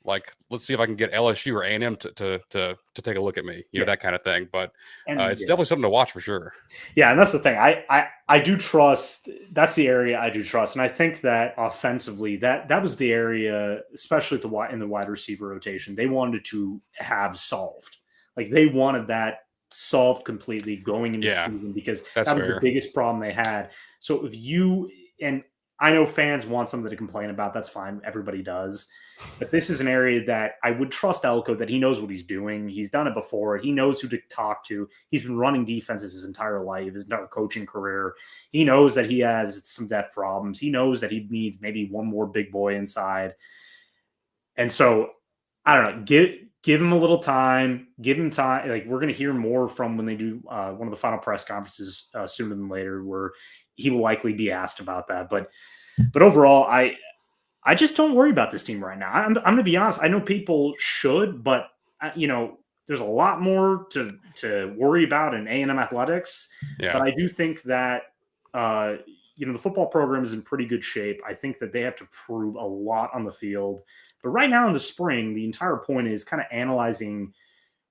Like, let's see if I can get LSU or A&M to take a look at me, that kind of thing. But it's definitely something to watch for sure. Yeah, and that's the thing. I do trust. That's the area I do trust, and I think that offensively, that was the area, especially in the wide receiver rotation, they wanted to have solved. Like, they wanted that solved completely going into the season, because that was the biggest problem they had. So if you, and I know fans want something to complain about, that's fine. Everybody does. But this is an area that I would trust Elko, that he knows what he's doing. He's done it before. He knows who to talk to. He's been running defenses his entire life, his entire coaching career. He knows that he has some depth problems. He knows that he needs maybe one more big boy inside. And so, I don't know, give him a little time. Give him time. Like, we're going to hear more from when they do one of the final press conferences sooner than later, where he will likely be asked about that. But overall, I just don't worry about this team right now. I'm going to be honest. I know people should, but there's a lot more to worry about in A&M athletics. Yeah. But I do think that the football program is in pretty good shape. I think that they have to prove a lot on the field. But right now in the spring, the entire point is kind of analyzing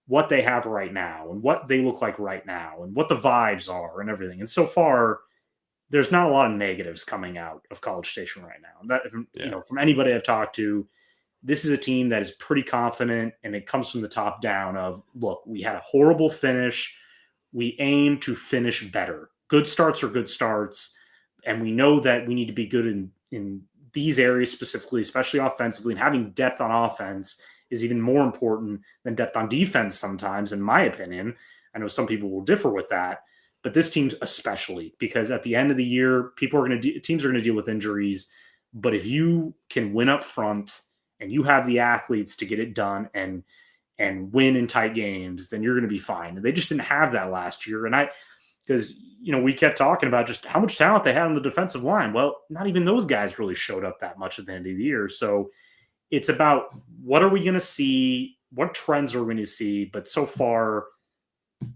what they have right now and what they look like right now and what the vibes are and everything. And so far, there's not a lot of negatives coming out of College Station right now. That, from anybody I've talked to, this is a team that is pretty confident, and it comes from the top down of, look, we had a horrible finish. We aim to finish better. Good starts are good starts, and we know that we need to be good in these areas specifically, especially offensively, and having depth on offense is even more important than depth on defense sometimes, in my opinion. I know some people will differ with that. But this team especially, because at the end of the year, teams are going to deal with injuries. But if you can win up front and you have the athletes to get it done and win in tight games, then you're going to be fine. And they just didn't have that last year. And because we kept talking about just how much talent they had on the defensive line. Well, not even those guys really showed up that much at the end of the year. So it's about, what are we going to see? What trends are we going to see? But so far,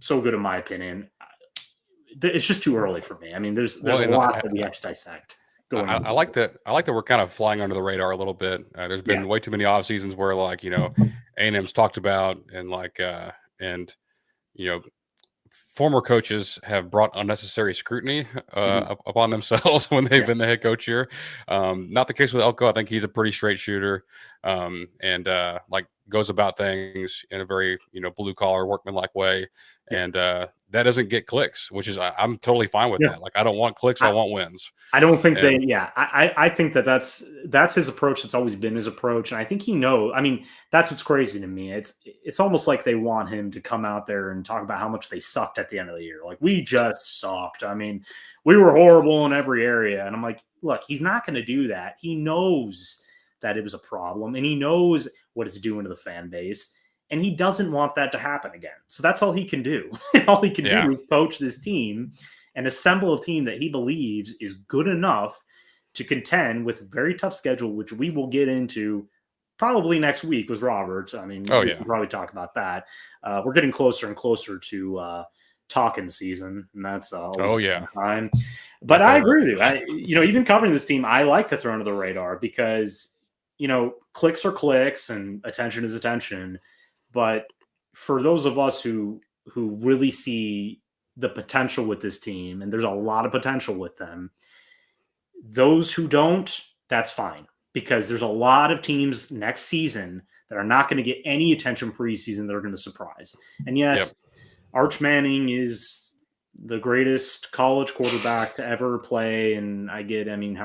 so good in my opinion. It's just too early for me. I mean, there's a lot that we have to dissect. I like that. I like that we're kind of flying under the radar a little bit. There's been way too many off seasons where, like, A&M's talked about, and former coaches have brought unnecessary scrutiny upon themselves when they've been the head coach here. Not the case with Elko. I think he's a pretty straight shooter, and goes about things in a very blue collar workmanlike way. And that doesn't get clicks, which is I'm totally fine with that. Like, I don't want clicks, I want wins. I don't think I think that's his approach. That's always been his approach. And I think he knows. I mean, that's what's crazy to me. It's almost like they want him to come out there and talk about how much they sucked at the end of the year. Like, we just sucked. I mean, we were horrible in every area. And I'm like, look, he's not going to do that. He knows that it was a problem, and he knows what it's doing to the fan base. And he doesn't want that to happen again. So that's all he can do. All he can do is coach this team and assemble a team that he believes is good enough to contend with a very tough schedule, which we will get into probably next week with Roberts. I mean, we can probably talk about that. We're getting closer and closer to talking season, and that's time. But I agree with you. Even covering this team, I like to throw under the radar because, clicks are clicks and attention is attention. But for those of us who really see the potential with this team, and there's a lot of potential with them, those who don't, that's fine, because there's a lot of teams next season that are not going to get any attention preseason that are going to surprise. And yes, Arch Manning is the greatest college quarterback to ever play. And how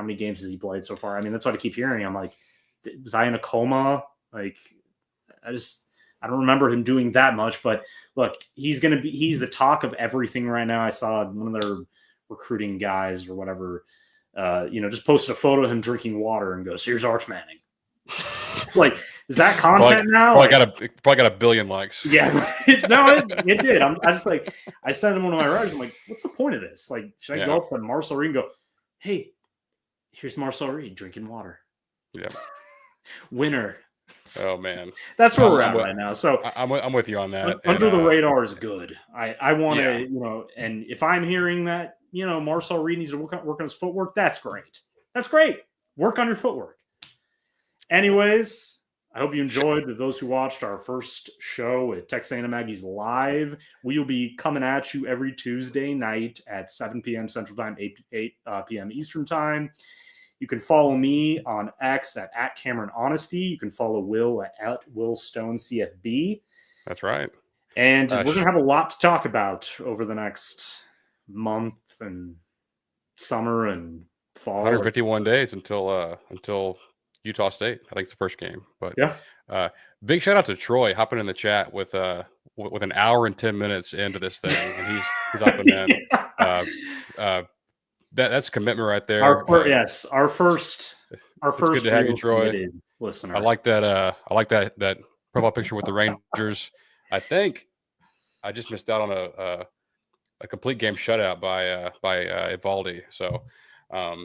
many games has he played so far? I mean, that's what I keep hearing. I'm like, was I in a coma? Like, I don't remember him doing that much, but look, he's the talk of everything right now. I saw one of their recruiting guys or whatever, just posted a photo of him drinking water and goes, "Here's Arch Manning." It's like, is that content now? Probably got a billion likes. Yeah, no, it did. I just like, I sent him one of my writers. I'm like, what's the point of this? Like, should I go up to Marcel Reed and go, "Hey, here's Marcel Reed drinking water." Yeah, winner. Oh man, that's where we're at right now. So I'm with you on that. Under the radar is good. I want to, and if I'm hearing that, Marcel Reed needs to work on his footwork, that's great. That's great. Work on your footwork. Anyways, I hope you enjoyed. Those who watched our first show at Texas A&M Aggies Live, we will be coming at you every Tuesday night at 7 p.m. Central Time, 8 p.m. Eastern Time. You can follow me on X at Cameron Ohnysty. You can follow Will at Will Stone CFB. That's right. And we're going to have a lot to talk about over the next month and summer and fall. 151 days until Utah State. I think it's the first game. But big shout out to Troy hopping in the chat with an hour and 10 minutes into this thing, and he's up and in. That's commitment right there. Our first good to have you, Troy. Listener. I like that profile picture with the Rangers. I think I just missed out on a complete game shutout by Evaldi. So I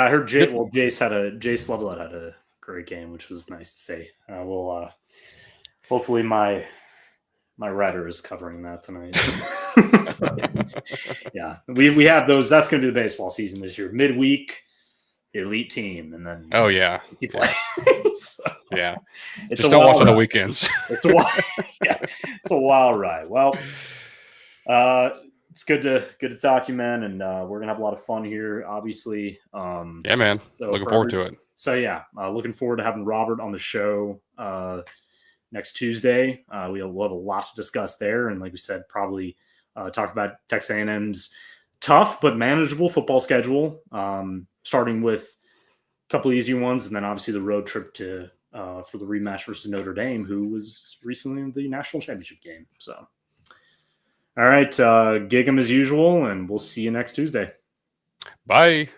heard Jace Loveland had a great game, which was nice to see. We'll hopefully my writer is covering that tonight. We have those. That's going to be the baseball season this year. Midweek, elite team, and then keep playing. Just don't watch on the weekends. It's a wild ride. Well, it's good to talk to you, man, and we're gonna have a lot of fun here. Obviously, man. So looking forward to it. So looking forward to having Robert on the show next Tuesday. We'll have a lot to discuss there, and like we said, probably talk about Texas A&M's tough but manageable football schedule, starting with a couple easy ones, and then obviously the road trip to for the rematch versus Notre Dame, who was recently in the national championship game. So, all right, gig 'em as usual, and we'll see you next Tuesday. Bye.